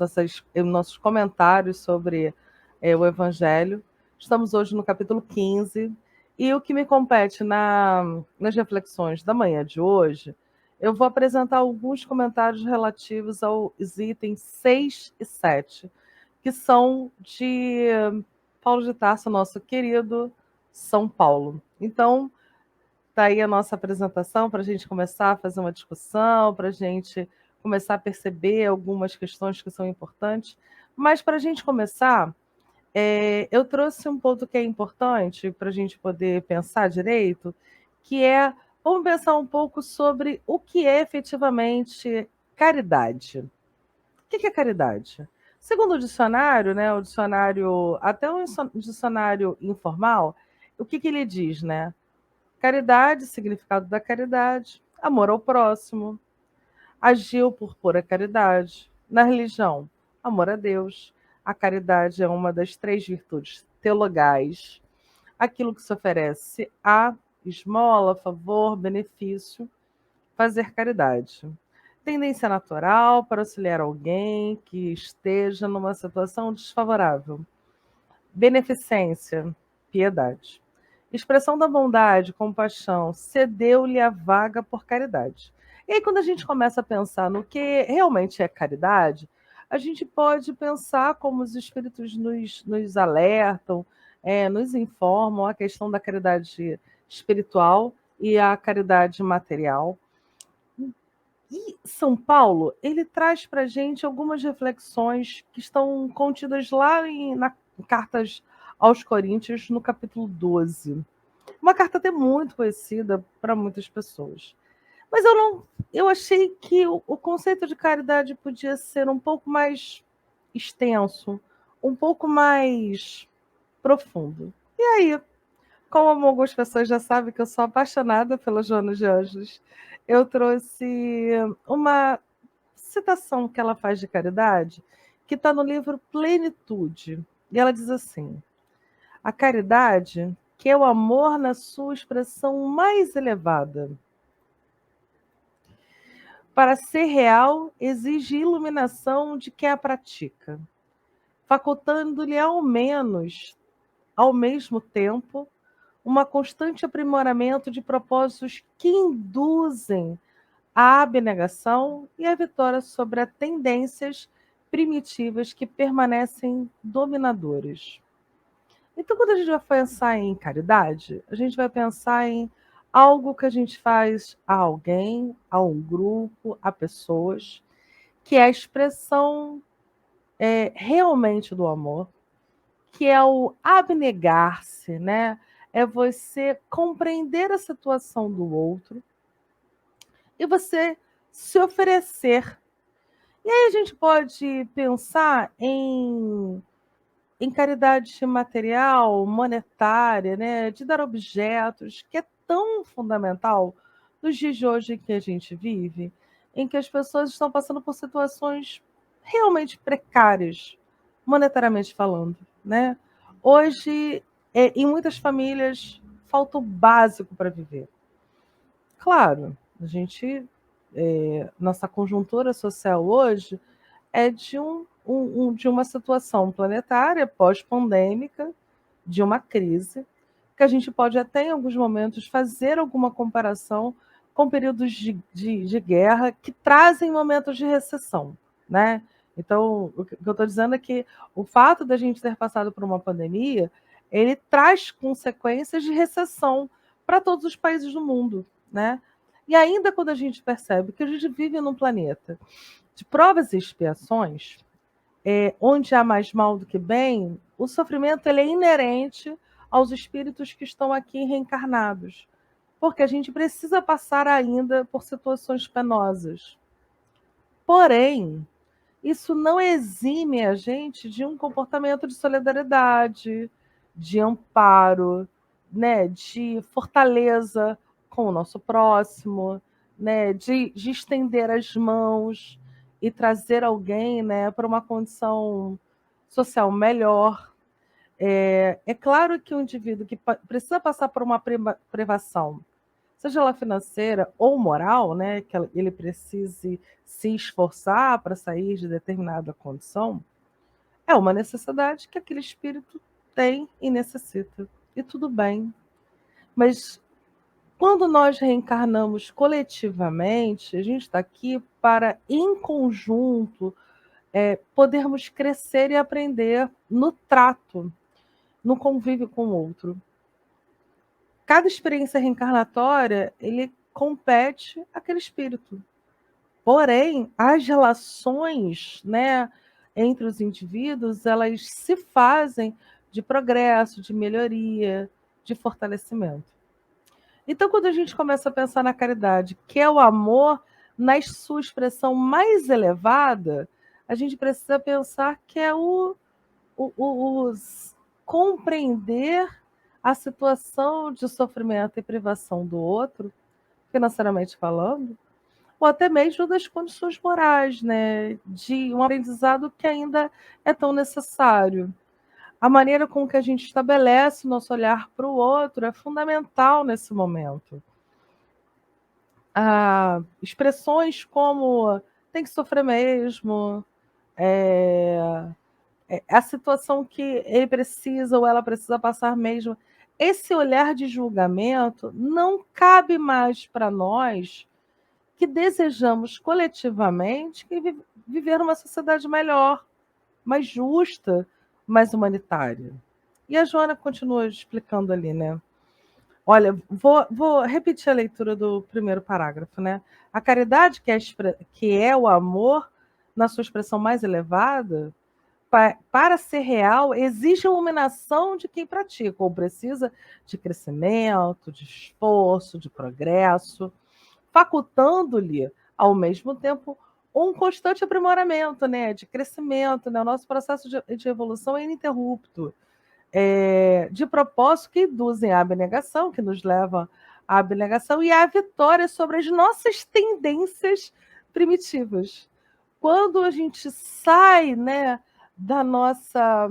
nossos comentários sobre o Evangelho. Estamos hoje no capítulo 15, e o que me compete nas reflexões da manhã de hoje, eu vou apresentar alguns comentários relativos aos itens 6 e 7, que são de Paulo de Tarso, nosso querido São Paulo. Então, está aí a nossa apresentação para a gente começar a fazer uma discussão, para a gente começar a perceber algumas questões que são importantes. Mas, para a gente começar, eu trouxe um ponto que é importante para a gente poder pensar direito, que é, vamos pensar um pouco sobre o que é efetivamente caridade. O que é caridade? Segundo o dicionário, né, até um dicionário informal, o que ele diz, né? Caridade, significado da caridade, amor ao próximo, agiu por pura caridade. Na religião, amor a Deus. A caridade é uma das 3 virtudes teologais. Aquilo que se oferece a esmola, favor, benefício, fazer caridade. Tendência natural para auxiliar alguém que esteja numa situação desfavorável. Beneficência, piedade. Expressão da bondade, compaixão, cedeu-lhe a vaga por caridade. E aí, quando a gente começa a pensar no que realmente é caridade, a gente pode pensar como os espíritos nos alertam, nos informam a questão da caridade espiritual e a caridade material. E São Paulo, ele traz para a gente algumas reflexões que estão contidas lá em Cartas aos Coríntios, no capítulo 12. Uma carta até muito conhecida para muitas pessoas. Mas eu achei que o conceito de caridade podia ser um pouco mais extenso, um pouco mais profundo. E aí, como algumas pessoas já sabem que eu sou apaixonada pela Joana de Ângeles, eu trouxe uma citação que ela faz de caridade, que está no livro Plenitude. E ela diz assim: a caridade, que é o amor na sua expressão mais elevada, para ser real, exige iluminação de quem a pratica, facultando-lhe ao mesmo tempo, uma constante aprimoramento de propósitos que induzem a abnegação e a vitória sobre as tendências primitivas que permanecem dominadoras. Então, quando a gente vai pensar em caridade, a gente vai pensar em algo que a gente faz a alguém, a um grupo, a pessoas, que é a expressão realmente do amor, que é o abnegar-se, né? É você compreender a situação do outro e você se oferecer. E aí a gente pode pensar em caridade material, monetária, né? De dar objetos, que é tão fundamental nos dias de hoje que a gente vive, em que as pessoas estão passando por situações realmente precárias, monetariamente falando, né? Hoje, em muitas famílias, falta o básico para viver. Claro, a gente, nossa conjuntura social hoje é de uma situação planetária pós-pandêmica, de uma crise, que a gente pode até em alguns momentos fazer alguma comparação com períodos de guerra que trazem momentos de recessão, né? Então, o que eu estou dizendo é que o fato da gente ter passado por uma pandemia, ele traz consequências de recessão para todos os países do mundo, né? E ainda quando a gente percebe que a gente vive num planeta de provas e expiações, onde há mais mal do que bem, o sofrimento ele é inerente aos espíritos que estão aqui reencarnados, porque a gente precisa passar ainda por situações penosas. Porém, isso não exime a gente de um comportamento de solidariedade, de amparo, né, de fortaleza com o nosso próximo, né, de estender as mãos e trazer alguém, né, para uma condição social melhor. É claro que o indivíduo que precisa passar por uma privação, seja ela financeira ou moral, né, que ele precise se esforçar para sair de determinada condição, é uma necessidade que aquele espírito tem e necessita. E tudo bem. Mas quando nós reencarnamos coletivamente, a gente está aqui para, em conjunto, podermos crescer e aprender no trato, no convívio com o outro. Cada experiência reencarnatória, ele compete àquele espírito. Porém, as relações, né, entre os indivíduos, elas se fazem de progresso, de melhoria, de fortalecimento. Então, quando a gente começa a pensar na caridade, que é o amor na sua expressão mais elevada, a gente precisa pensar que é compreender a situação de sofrimento e privação do outro, financeiramente falando, ou até mesmo das condições morais, né? De um aprendizado que ainda é tão necessário. A maneira com que a gente estabelece o nosso olhar para o outro é fundamental nesse momento. Expressões como tem que sofrer mesmo, a situação que ele precisa ou ela precisa passar mesmo. Esse olhar de julgamento não cabe mais para nós que desejamos coletivamente viver numa sociedade melhor, mais justa, mais humanitária. E a Joana continua explicando ali, né? Olha, vou repetir a leitura do primeiro parágrafo, né? A caridade, que é o amor na sua expressão mais elevada, para ser real, exige a iluminação de quem pratica, ou precisa de crescimento, de esforço, de progresso, facultando-lhe, ao mesmo tempo, um constante aprimoramento, né, de crescimento. Né? O nosso processo de evolução é ininterrupto, de propósito que induzem à abnegação, que nos leva à abnegação e à vitória sobre as nossas tendências primitivas. Quando a gente sai, né, da nossa...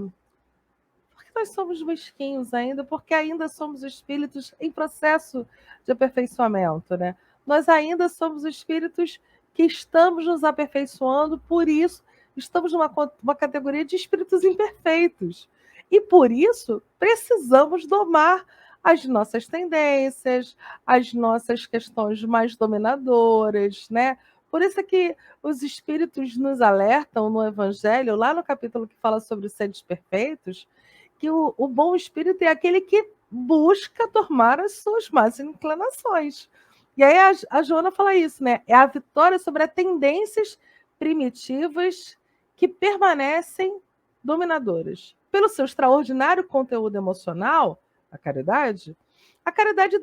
Porque nós somos mesquinhos ainda, porque ainda somos espíritos em processo de aperfeiçoamento, né? Nós ainda somos espíritos que estamos nos aperfeiçoando, por isso estamos numa categoria de espíritos imperfeitos. E por isso precisamos domar as nossas tendências, as nossas questões mais dominadoras, né? Por isso é que os espíritos nos alertam no Evangelho, lá no capítulo que fala sobre os seres perfeitos, que o bom espírito é aquele que busca tomar as suas más inclinações. E aí a Joana fala isso, né? É a vitória sobre as tendências primitivas que permanecem dominadoras. Pelo seu extraordinário conteúdo emocional, a caridade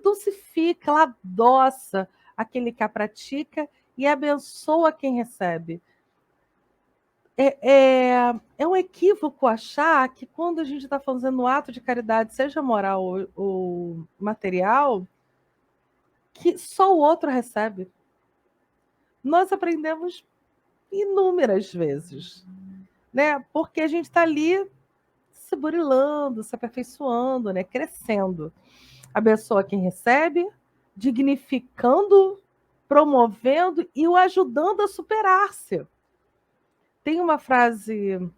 dulcifica, ela adoça aquele que a pratica e abençoa quem recebe. É um equívoco achar que quando a gente está fazendo um ato de caridade, seja moral ou material, que só o outro recebe. Nós aprendemos inúmeras vezes, né? Porque a gente está ali se burilando, se aperfeiçoando, né? Crescendo. Abençoa quem recebe, dignificando, promovendo e o ajudando a superar-se. Tem uma frase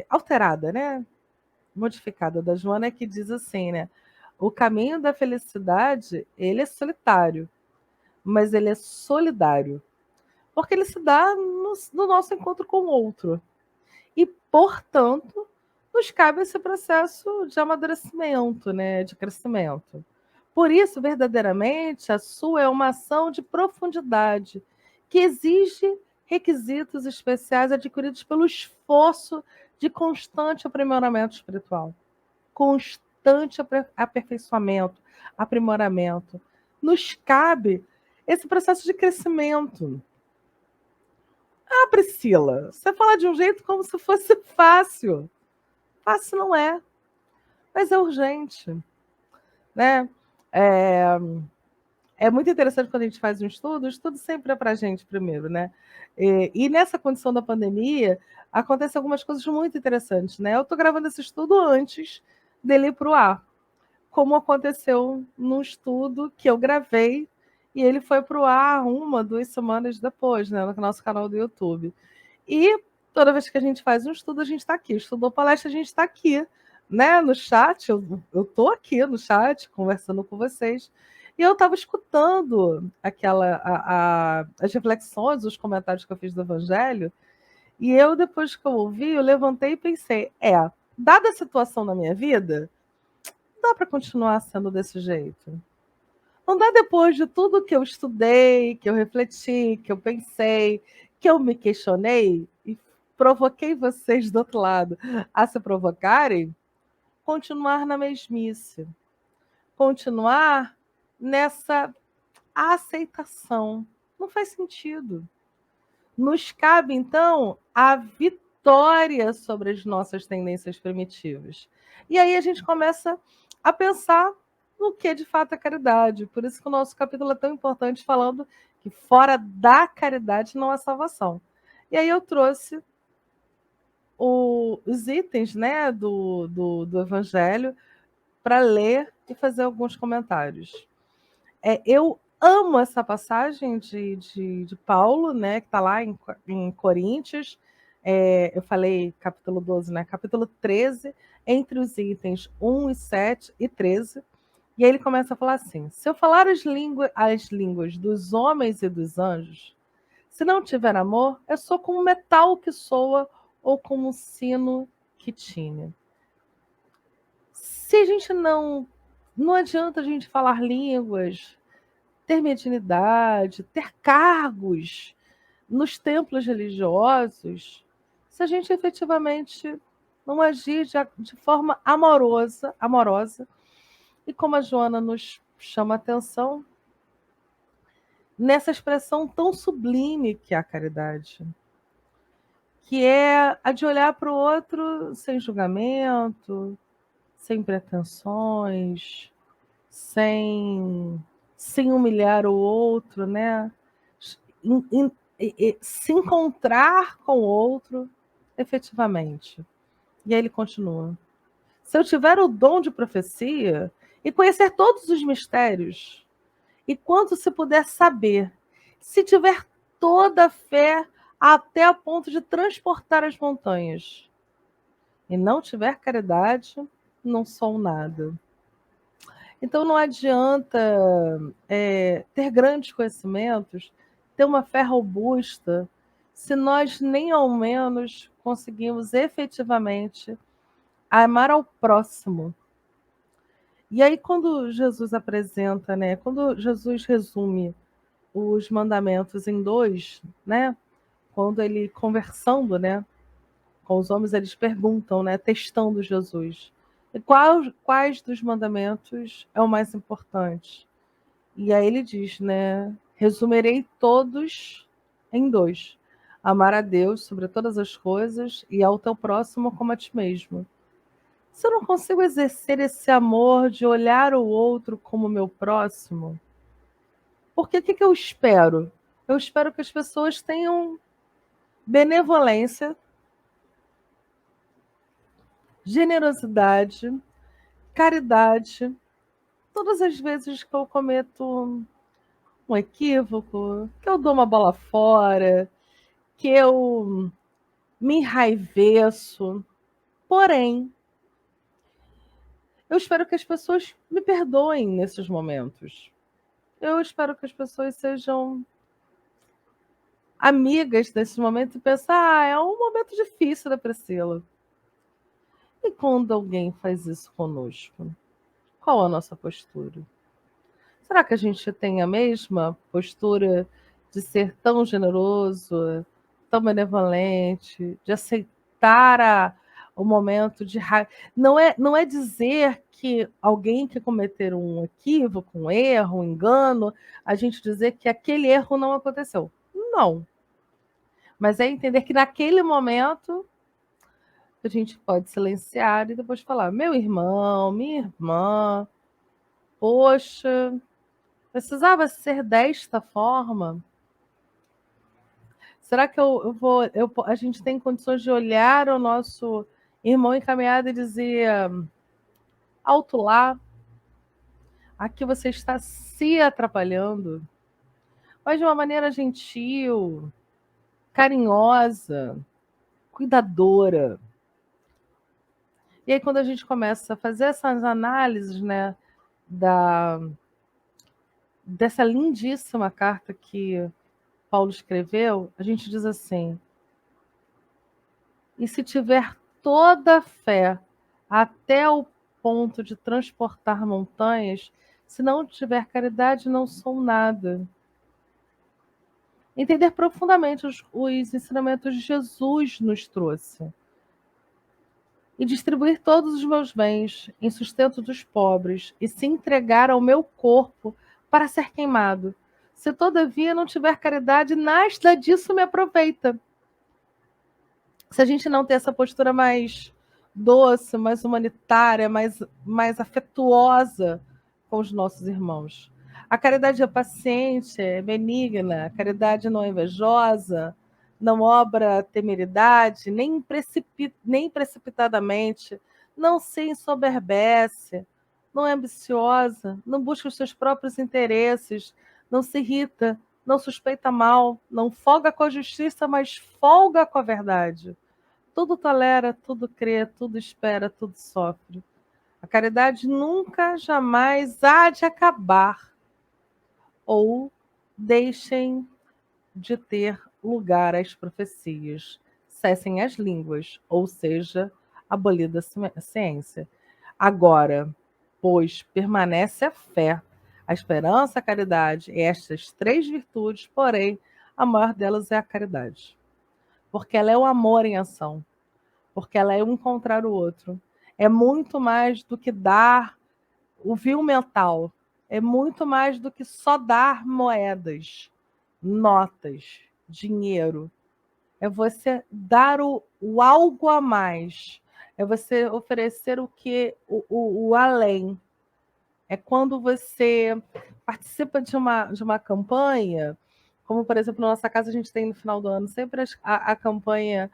alterada, né? Modificada da Joana, que diz assim, né? O caminho da felicidade, ele é solitário, mas ele é solidário. Porque ele se dá no nosso encontro com o outro. E, portanto, nos cabe esse processo de amadurecimento, né? De crescimento. Por isso, verdadeiramente, a sua é uma ação de profundidade, que exige requisitos especiais adquiridos pelo esforço de constante aprimoramento espiritual. Constante aperfeiçoamento, aprimoramento. Nos cabe esse processo de crescimento. Ah, Priscila, você fala de um jeito como se fosse fácil. Fácil não é, mas é urgente, né? É muito interessante quando a gente faz um estudo, o estudo sempre é para a gente primeiro, né? E nessa condição da pandemia, acontecem algumas coisas muito interessantes, né? Eu estou gravando esse estudo antes dele ir para o ar, como aconteceu num estudo que eu gravei e ele foi para o ar 2 semanas depois, né? No nosso canal do YouTube. E toda vez que a gente faz um estudo, a gente está aqui. Estudou palestra, a gente está aqui, né? No chat, eu estou aqui no chat, conversando com vocês. E eu estava escutando as reflexões, os comentários que eu fiz do Evangelho, e eu, depois que eu ouvi, eu levantei e pensei, dada a situação na minha vida, não dá para continuar sendo desse jeito. Não dá depois de tudo que eu estudei, que eu refleti, que eu pensei, que eu me questionei e provoquei vocês do outro lado a se provocarem, continuar na mesmice. Continuar nessa aceitação. Não faz sentido. Nos cabe, então, a vitória sobre as nossas tendências primitivas. E aí a gente começa a pensar no que de fato é caridade. Por isso que o nosso capítulo é tão importante, falando que fora da caridade não há salvação. E aí eu trouxe os itens, né, do Evangelho para ler e fazer alguns comentários. Eu amo essa passagem de Paulo, né, que está lá em Coríntios. Eu falei capítulo 12, né? Capítulo 13, entre os itens 1 e 7 e 13. E aí ele começa a falar assim: se eu falar as línguas dos homens e dos anjos, se não tiver amor, eu sou como um metal que soa ou como um sino que tine. Se a gente não adianta a gente falar línguas, ter mediunidade, ter cargos nos templos religiosos, se a gente efetivamente não agir de forma amorosa, e como a Joana nos chama a atenção, nessa expressão tão sublime que é a caridade, que é a de olhar para o outro sem julgamento, sem pretensões, sem humilhar o outro, né? Se encontrar com o outro efetivamente. E aí ele continua: se eu tiver o dom de profecia e conhecer todos os mistérios, e quanto se puder saber, se tiver toda a fé até a ponto de transportar as montanhas, e não tiver caridade, não sou nada. Então não adianta ter grandes conhecimentos, ter uma fé robusta, se nós nem ao menos conseguimos efetivamente amar ao próximo. E aí quando Jesus apresenta, né, quando Jesus resume os mandamentos em 2, né, quando ele conversando, né, com os homens, eles perguntam, né, testando Jesus, e quais dos mandamentos é o mais importante? E aí ele diz, né, resumirei todos em 2: amar a Deus sobre todas as coisas e ao teu próximo como a ti mesmo. Se eu não consigo exercer esse amor de olhar o outro como meu próximo, porque o que eu espero? Eu espero que as pessoas tenham benevolência, generosidade, caridade. Todas as vezes que eu cometo um equívoco, que eu dou uma bola fora, que eu me enraiveço, porém, eu espero que as pessoas me perdoem nesses momentos. Eu espero que as pessoas sejam amigas nesse momento e pensem, é um momento difícil da Priscila. E quando alguém faz isso conosco, qual a nossa postura? Será que a gente tem a mesma postura de ser tão generoso, tão benevolente, de aceitar o momento de raiva? Não é dizer que alguém que cometer um equívoco, um erro, um engano, a gente dizer que aquele erro não aconteceu. Não. Mas é entender que naquele momento a gente pode silenciar e depois falar: meu irmão, minha irmã, poxa, precisava ser desta forma? Será que a gente tem condições de olhar o nosso irmão encaminhado e dizer: alto lá, aqui você está se atrapalhando, mas de uma maneira gentil, carinhosa, cuidadora. E aí, quando a gente começa a fazer essas análises, né, dessa lindíssima carta que Paulo escreveu, a gente diz assim: e se tiver toda a fé até o ponto de transportar montanhas, se não tiver caridade, não sou nada. Entender profundamente os ensinamentos que Jesus nos trouxe. E distribuir todos os meus bens em sustento dos pobres, e se entregar ao meu corpo para ser queimado. Se todavia não tiver caridade, nada disso me aproveita. Se a gente não ter essa postura mais doce, mais humanitária, mais afetuosa com os nossos irmãos. A caridade é paciente, é benigna, a caridade não é invejosa, não obra temeridade, nem precipitadamente, não se ensoberbece, não é ambiciosa, não busca os seus próprios interesses, não se irrita, não suspeita mal, não folga com a justiça, mas folga com a verdade. Tudo tolera, tudo crê, tudo espera, tudo sofre. A caridade nunca, jamais há de acabar, ou deixem de ter lugar às profecias, cessem as línguas, ou seja, abolida a ciência. Agora, pois permanece a fé, a esperança, a caridade, e estas 3 virtudes, porém, a maior delas é a caridade. Porque ela é o amor em ação, porque ela é um encontrar o outro. É muito mais do que dar o vil mental, é muito mais do que só dar moedas, notas, dinheiro. É você dar o algo a mais, é você oferecer o além. É quando você participa de uma campanha, como, por exemplo, na nossa casa a gente tem no final do ano sempre a campanha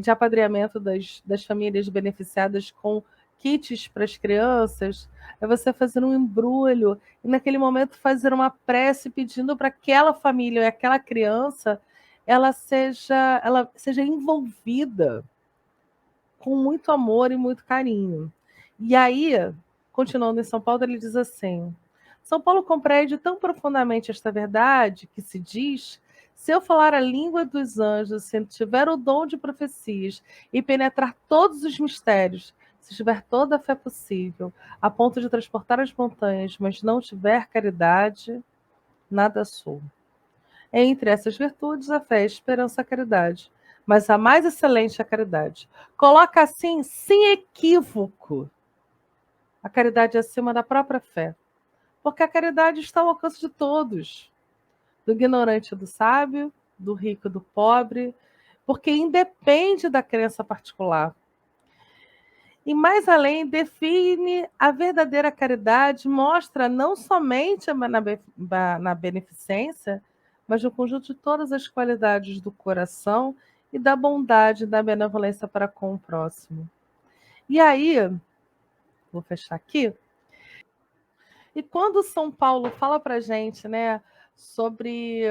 de apadrinhamento das famílias beneficiadas com kits para as crianças, é você fazer um embrulho e naquele momento fazer uma prece pedindo para aquela família e aquela criança ela seja envolvida com muito amor e muito carinho. E aí, continuando em São Paulo, ele diz assim: São Paulo compreende tão profundamente esta verdade que se diz: se eu falar a língua dos anjos, se tiver o dom de profecias e penetrar todos os mistérios, se tiver toda a fé possível, a ponto de transportar as montanhas, mas não tiver caridade, nada sou. Entre essas virtudes, a fé, a esperança, a caridade. Mas a mais excelente é a caridade. Coloca assim, sem equívoco, a caridade acima da própria fé. Porque a caridade está ao alcance de todos. Do ignorante e do sábio, do rico e do pobre, porque independe da crença particular. E mais além, define a verdadeira caridade, mostra não somente na beneficência, mas no conjunto de todas as qualidades do coração e da bondade e da benevolência para com o próximo. E aí, vou fechar aqui. E quando São Paulo fala para a gente, né, sobre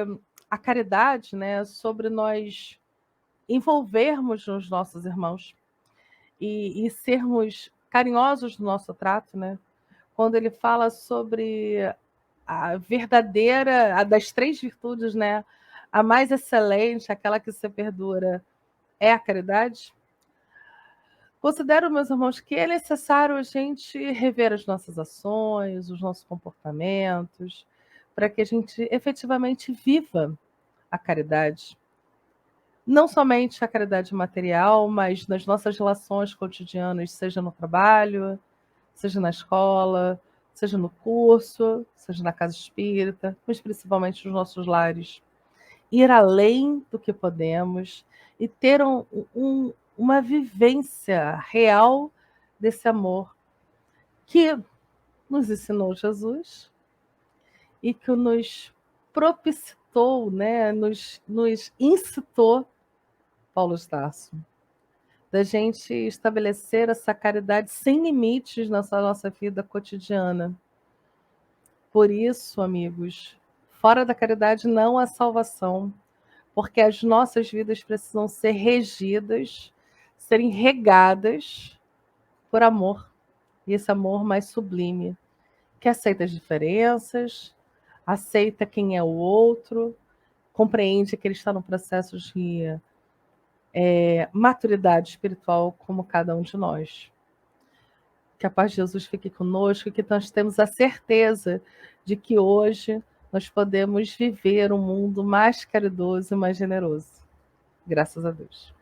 a caridade, né, sobre nós envolvermos os nossos irmãos e sermos carinhosos no nosso trato, né, quando ele fala sobre a verdadeira, a das três virtudes, né, a mais excelente, aquela que se perdura, é a caridade. Considero, meus irmãos, que é necessário a gente rever as nossas ações, os nossos comportamentos, para que a gente efetivamente viva a caridade. Não somente a caridade material, mas nas nossas relações cotidianas, seja no trabalho, seja na escola, seja no curso, seja na casa espírita, mas principalmente nos nossos lares. Ir além do que podemos e ter uma vivência real desse amor que nos ensinou Jesus e que nos propiciou, né, nos incitou Paulo de Tarso, da gente estabelecer essa caridade sem limites na nossa vida cotidiana. Por isso, amigos, fora da caridade não há salvação, porque as nossas vidas precisam ser regidas, serem regadas por amor, e esse amor mais sublime, que aceita as diferenças, aceita quem é o outro, compreende que ele está num processo de maturidade espiritual como cada um de nós. Que a paz de Jesus fique conosco e que nós temos a certeza de que hoje nós podemos viver um mundo mais caridoso e mais generoso. Graças a Deus.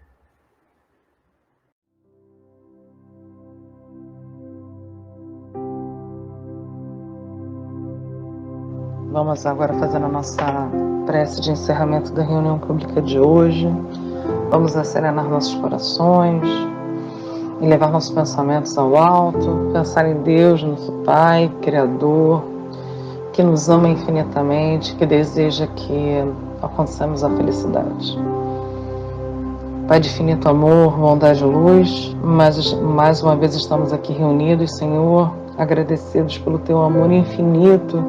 Vamos agora fazer a nossa prece de encerramento da reunião pública de hoje. Vamos acerenar nossos corações e levar nossos pensamentos ao alto, pensar em Deus, nosso Pai, Criador, que nos ama infinitamente, que deseja que alcancemos a felicidade. Pai de infinito amor, bondade e luz, mais uma vez estamos aqui reunidos, Senhor, agradecidos pelo Teu amor infinito,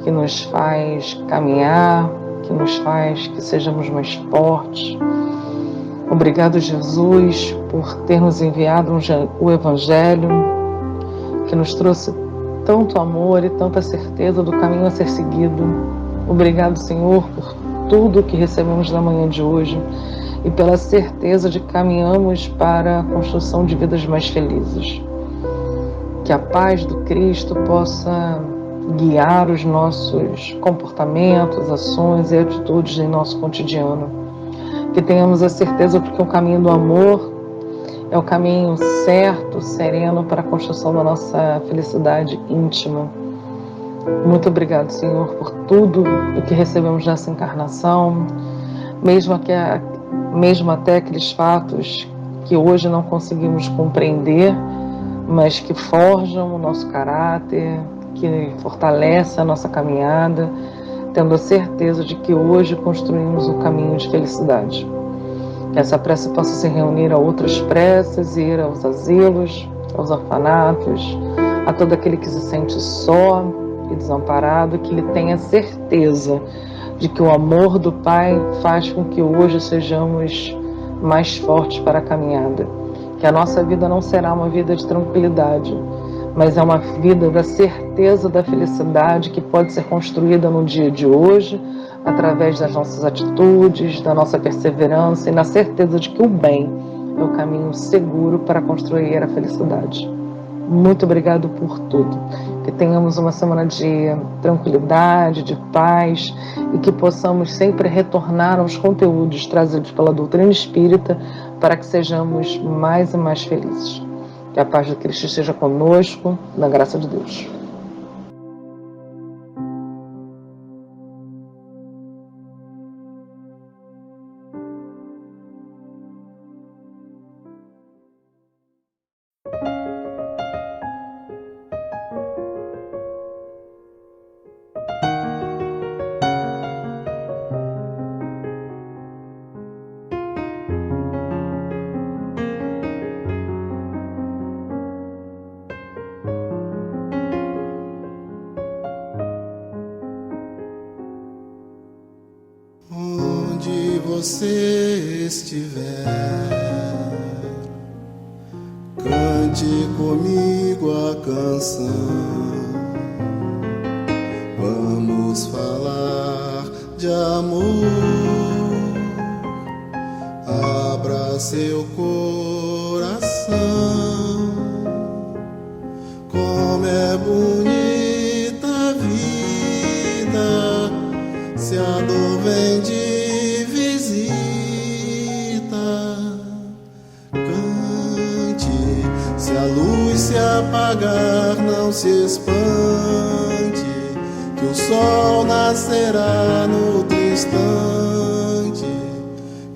que nos faz caminhar, que nos faz que sejamos mais fortes. Obrigado, Jesus, por ter nos enviado o Evangelho, que nos trouxe tanto amor e tanta certeza do caminho a ser seguido. Obrigado, Senhor, por tudo que recebemos na manhã de hoje e pela certeza de que caminhamos para a construção de vidas mais felizes. Que a paz do Cristo possa guiar os nossos comportamentos, ações e atitudes em nosso cotidiano. Que tenhamos a certeza de que o caminho do amor é o caminho certo, sereno para a construção da nossa felicidade íntima. Muito obrigado, Senhor, por tudo o que recebemos nessa encarnação, mesmo até aqueles fatos que hoje não conseguimos compreender, mas que forjam o nosso caráter, que fortalece a nossa caminhada, tendo a certeza de que hoje construímos um caminho de felicidade. Que essa prece possa se reunir a outras preces e ir aos asilos, aos orfanatos, a todo aquele que se sente só e desamparado, que ele tenha certeza de que o amor do Pai faz com que hoje sejamos mais fortes para a caminhada. Que a nossa vida não será uma vida de tranquilidade, mas é uma vida da certeza da felicidade que pode ser construída no dia de hoje, através das nossas atitudes, da nossa perseverança e na certeza de que o bem é o caminho seguro para construir a felicidade. Muito obrigado por tudo. Que tenhamos uma semana de tranquilidade, de paz e que possamos sempre retornar aos conteúdos trazidos pela doutrina espírita para que sejamos mais e mais felizes. Que a paz de Cristo esteja conosco, na graça de Deus. Onde você estiver, cante comigo a canção. Vamos falar de amor. Abra seu coração. Como é bonita a vida, se a dor vem de visita. Cante, se a luz se apagar, não se espante, que o sol nascerá no outro instante,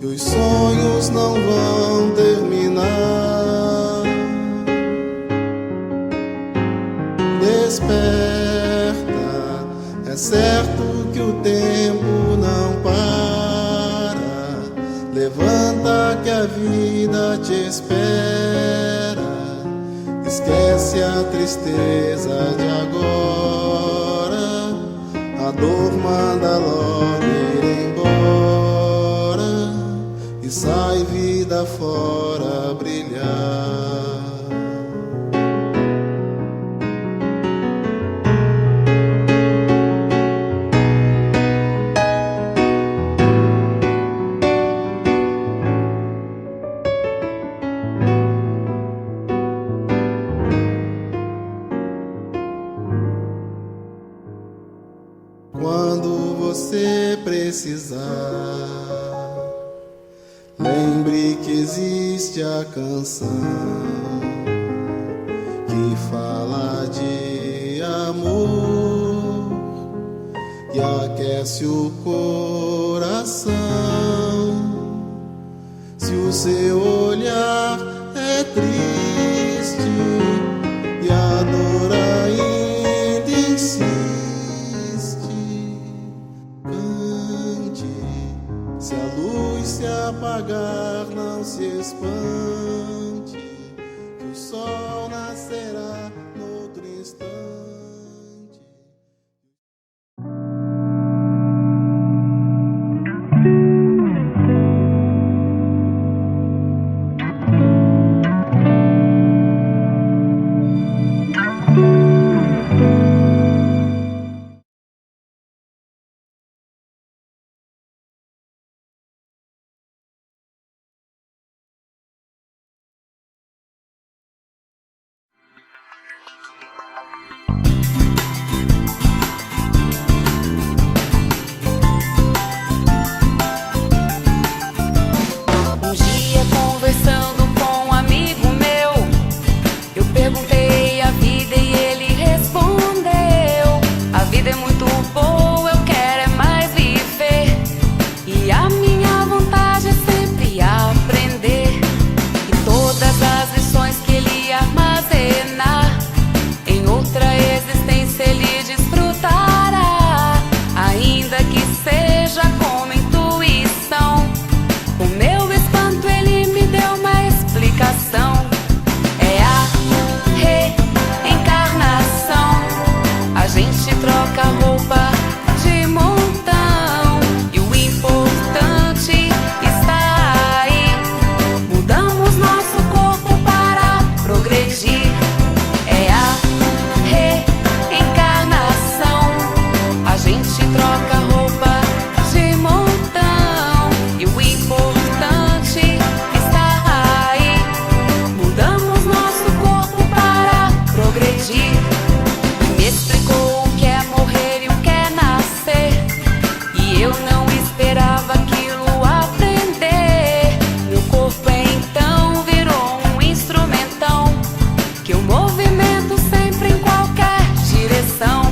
e os sonhos não vão terminar. Desperta, é certo que o tempo não para. Levanta que a vida te espera. Esquece a tristeza de agora. A dor manda logo ir embora e sai vida fora brilhar. Quando você precisar, lembre que existe a canção que fala de amor e aquece o coração. Se o seu olhar é triste e a dor ainda insiste, se a luz se apagar, não se espante, que o sol nascerá no outro instante. troca roupa de montão e o importante está aí. Mudamos nosso corpo para progredir. Me explicou o que é morrer e o que é nascer, e eu não esperava aquilo aprender. Meu corpo então virou um instrumentão que eu movimento sempre em qualquer direção.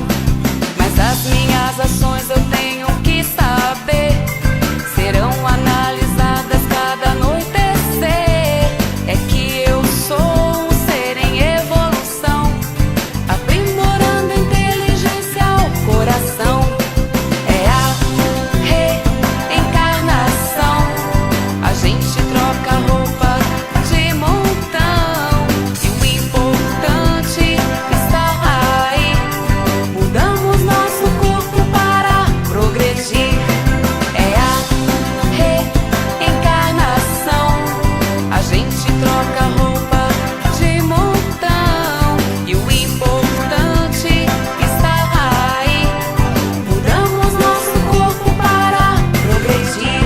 Mas as minhas ações eu tenho que saber, serão analisadas cada anoitecer. É que eu sou um ser em evolução, aprimorando a inteligência ao coração. É a reencarnação, a gente troca roupa de montão e o importante está aí. Mudamos nosso corpo para progredir. É a reencarnação, a gente troca roupa de montão e o importante está aí. Mudamos nosso corpo para progredir.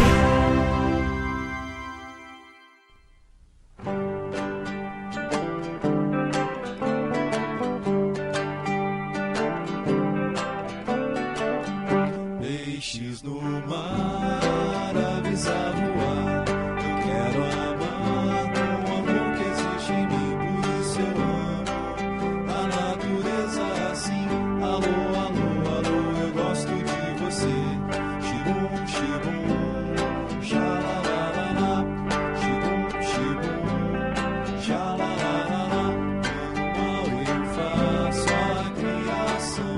Peixes no mar, avisar voar. Eu quero amar com o amor que existe em mim, por isso eu amo a natureza assim. Alô, alô, alô, eu gosto de você. Xibum, xibum, xalalalala. Xibum, xibum, xalalalala. Quando mal eu faço a criação,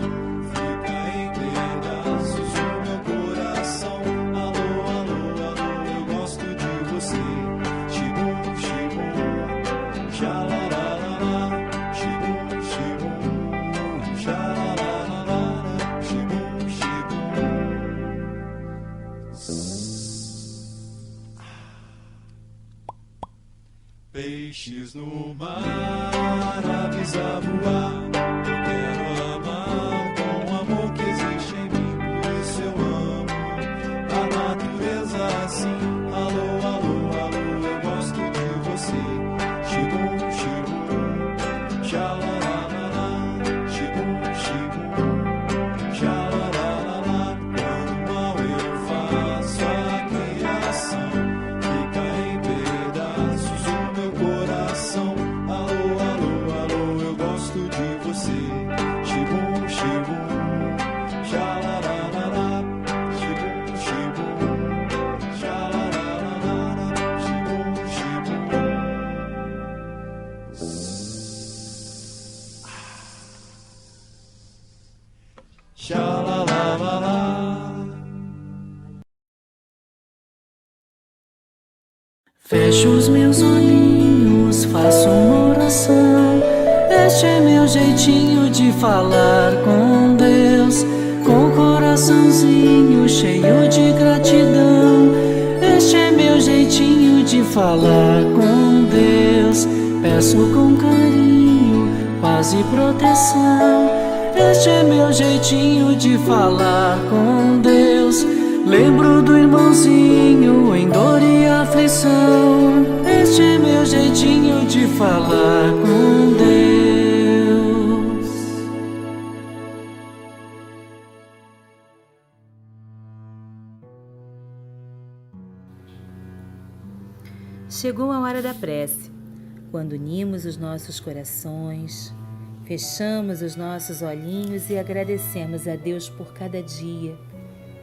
fica em pedaços o meu coração. Alô, alô, alô, eu gosto de você. Xibum, xibum, xalalalala. Xibum, xibum, xalalalala. Xibum, xibum. Peixes no mar, avisa voar. Eu quero amar com o amor que existe em mim, por isso eu amo a natureza assim. Alô, alô, alô, eu gosto de você. Xibum, xibum, xalalalala. Xibum, xibum, xalalalala. Quando mal eu faço a criação, fica em pedaços o meu coração. Alô, alô, alô, eu gosto de você. Xibum, xibum, xalalalala. Xibum, xibum, xalalalala. Xibum, xibum. Xalalalala. Fecho os meus olhinhos, faço uma oração. Este é meu jeitinho de falar com Deus, com o coraçãozinho cheio de gratidão. Este é meu jeitinho de falar com Deus. Peço com carinho, paz e proteção. Este é meu jeitinho de falar com Deus. Lembro do irmãozinho em dor e aflição. Este é meu jeitinho de falar com Deus. Chegou a hora da prece, quando unimos os nossos corações, fechamos os nossos olhinhos e agradecemos a Deus por cada dia,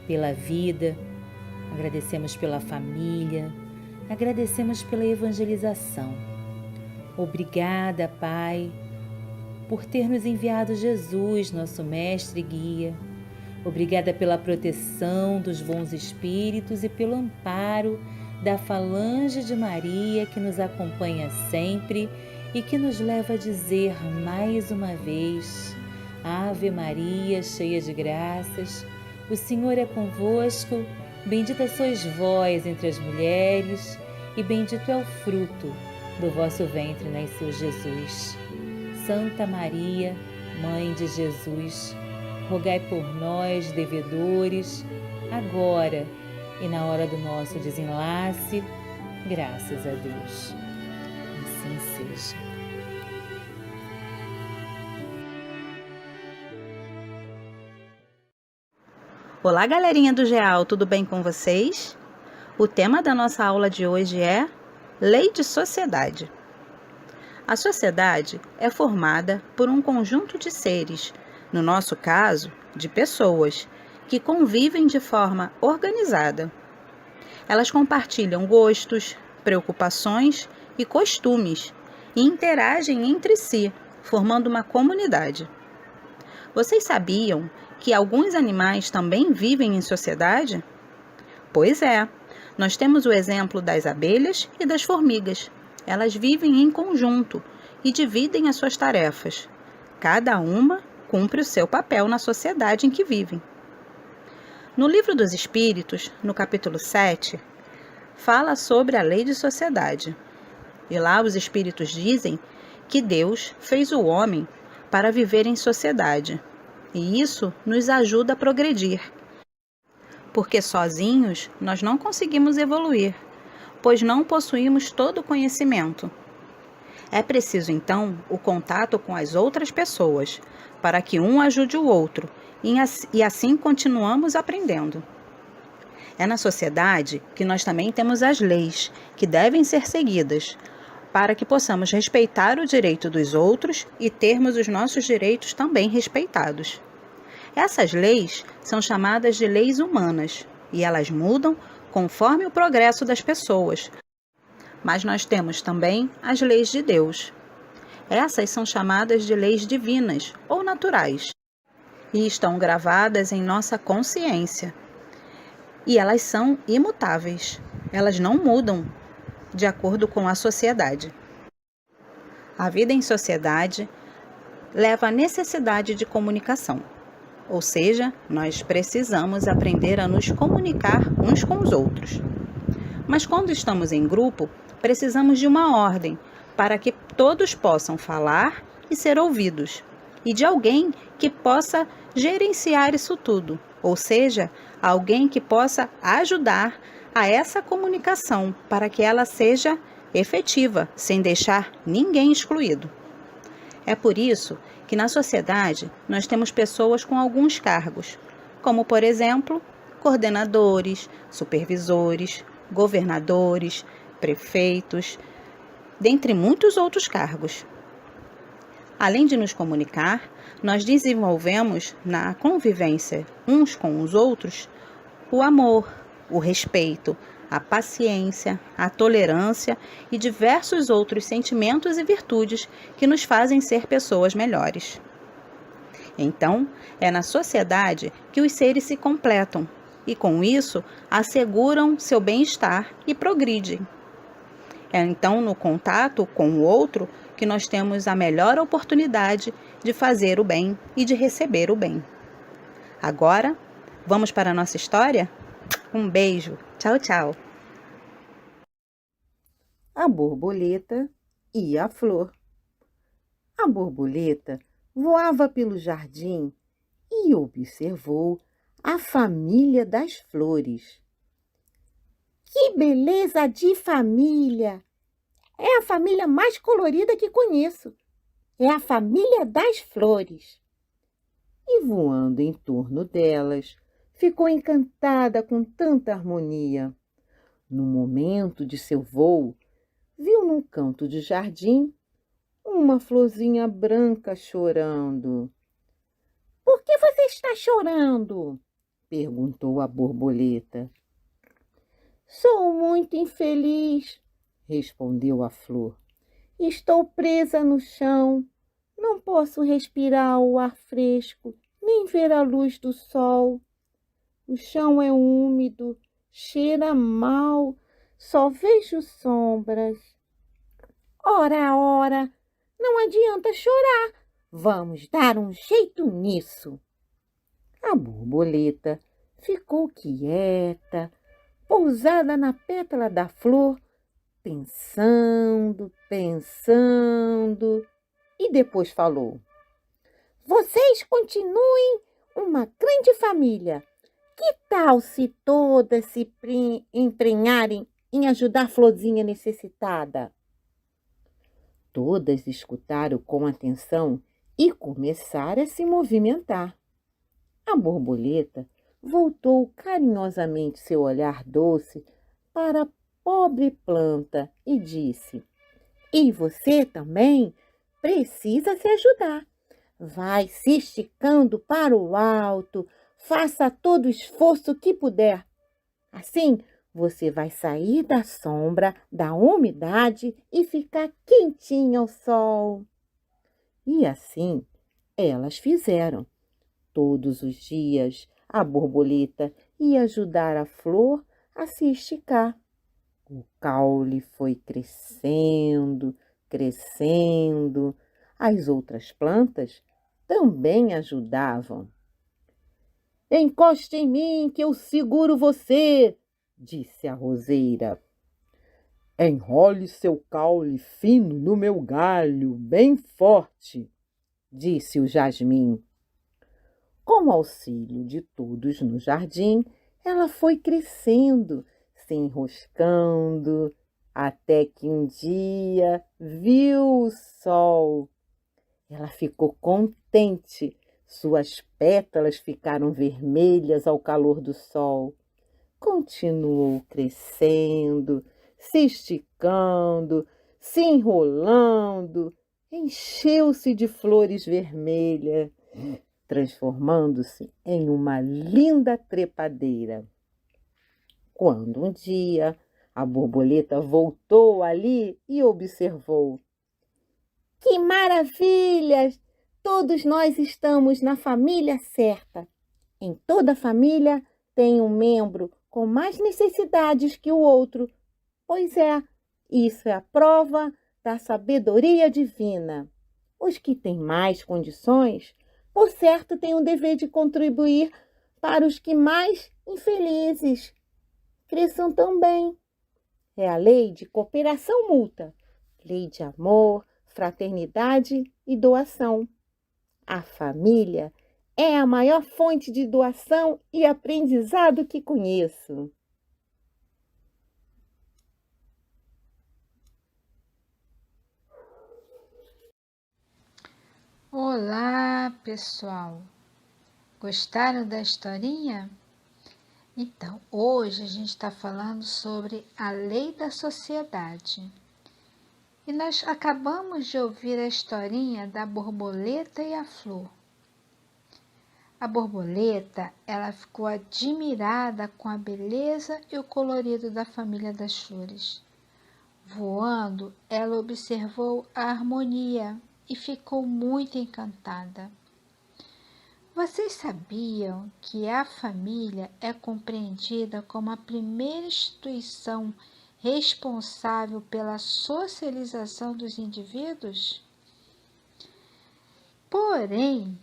pela vida, agradecemos pela família, agradecemos pela evangelização. Obrigada, Pai, por ter nos enviado Jesus, nosso mestre e guia. Obrigada pela proteção dos bons espíritos e pelo amparo da falange de Maria que nos acompanha sempre e que nos leva a dizer mais uma vez: Ave Maria, cheia de graças, o Senhor é convosco, bendita sois vós entre as mulheres, e bendito é o fruto do vosso ventre, nasceu Jesus. Santa Maria, Mãe de Jesus, rogai por nós, devedores, agora e na hora do nosso desenlace, graças a Deus. Assim seja. Olá, galerinha do GEAL, tudo bem com vocês? O tema da nossa aula de hoje é Lei de Sociedade. A sociedade é formada por um conjunto de seres, no nosso caso, de pessoas, que convivem de forma organizada. Elas compartilham gostos, preocupações e costumes e interagem entre si, formando uma comunidade. Vocês sabiam que alguns animais também vivem em sociedade? Pois é, nós temos o exemplo das abelhas e das formigas. Elas vivem em conjunto e dividem as suas tarefas. Cada uma cumpre o seu papel na sociedade em que vivem. No Livro dos Espíritos, no capítulo 7, fala sobre a lei de sociedade. E lá os espíritos dizem que Deus fez o homem para viver em sociedade. E isso nos ajuda a progredir. Porque sozinhos nós não conseguimos evoluir, pois não possuímos todo o conhecimento. É preciso, então, o contato com as outras pessoas, para que um ajude o outro, e assim continuamos aprendendo. É na sociedade que nós também temos as leis, que devem ser seguidas, para que possamos respeitar o direito dos outros e termos os nossos direitos também respeitados. Essas leis são chamadas de leis humanas, e elas mudam conforme o progresso das pessoas. Mas nós temos também as leis de Deus. Essas são chamadas de leis divinas ou naturais e estão gravadas em nossa consciência. E elas são imutáveis. Elas não mudam de acordo com a sociedade. A vida em sociedade leva à necessidade de comunicação. Ou seja, nós precisamos aprender a nos comunicar uns com os outros. Mas quando estamos em grupo, precisamos de uma ordem para que todos possam falar e ser ouvidos, e de alguém que possa gerenciar isso tudo, ou seja, alguém que possa ajudar a essa comunicação para que ela seja efetiva, sem deixar ninguém excluído. É por isso que na sociedade nós temos pessoas com alguns cargos, como por exemplo, coordenadores, supervisores, governadores, prefeitos, dentre muitos outros cargos. Além de nos comunicar, nós desenvolvemos na convivência uns com os outros o amor, o respeito, a paciência, a tolerância e diversos outros sentimentos e virtudes que nos fazem ser pessoas melhores. Então, é na sociedade que os seres se completam e, com isso, asseguram seu bem-estar e progridem. É então no contato com o outro que nós temos a melhor oportunidade de fazer o bem e de receber o bem. Agora, vamos para a nossa história? Um beijo. Tchau, tchau. A borboleta e a flor. A borboleta voava pelo jardim e observou a família das flores. Que beleza de família! É a família mais colorida que conheço. É a família das flores. E voando em torno delas, ficou encantada com tanta harmonia. No momento de seu voo, viu num canto de jardim uma florzinha branca chorando. — Por que você está chorando? Perguntou a borboleta. — Sou muito infeliz, respondeu a flor. Estou presa no chão. Não posso respirar o ar fresco, nem ver a luz do sol. O chão é úmido, cheira mal, só vejo sombras. Ora, ora, não adianta chorar. Vamos dar um jeito nisso. A borboleta ficou quieta, pousada na pétala da flor, pensando, e depois falou: Vocês continuem uma grande família. Que tal se todas se empenharem em ajudar a Florzinha necessitada? Todas escutaram com atenção e começaram a se movimentar. A borboleta voltou carinhosamente seu olhar doce para a pobre planta e disse: E você também precisa se ajudar. Vai se esticando para o alto, faça todo o esforço que puder. Assim, você vai sair da sombra, da umidade e ficar quentinha ao sol. E assim elas fizeram. Todos os dias a borboleta ia ajudar a flor a se esticar. O caule foi crescendo, crescendo. As outras plantas também ajudavam. Encoste em mim que eu seguro você, disse a roseira. Enrole seu caule fino no meu galho, bem forte, disse o jasmim. Com o auxílio de todos no jardim, ela foi crescendo, se enroscando, até que um dia viu o sol. Ela ficou contente. Suas pétalas ficaram vermelhas ao calor do sol. Continuou crescendo, se esticando, se enrolando, encheu-se de flores vermelhas, transformando-se em uma linda trepadeira. Quando um dia a borboleta voltou ali e observou: Que maravilha! Todos nós estamos na família certa. Em toda família tem um membro com mais necessidades que o outro. Pois é, isso é a prova da sabedoria divina. Os que têm mais condições, por certo, têm o dever de contribuir para os que mais infelizes cresçam também. É a lei de cooperação mútua, lei de amor, fraternidade e doação. A família é a maior fonte de doação e aprendizado que conheço. Olá, pessoal! Gostaram da historinha? Então, hoje a gente está falando sobre a lei da sociedade. E nós acabamos de ouvir a historinha da borboleta e a flor. A borboleta, ela ficou admirada com a beleza e o colorido da família das flores. Voando, ela observou a harmonia e ficou muito encantada. Vocês sabiam que a família é compreendida como a primeira instituição responsável pela socialização dos indivíduos? Porém,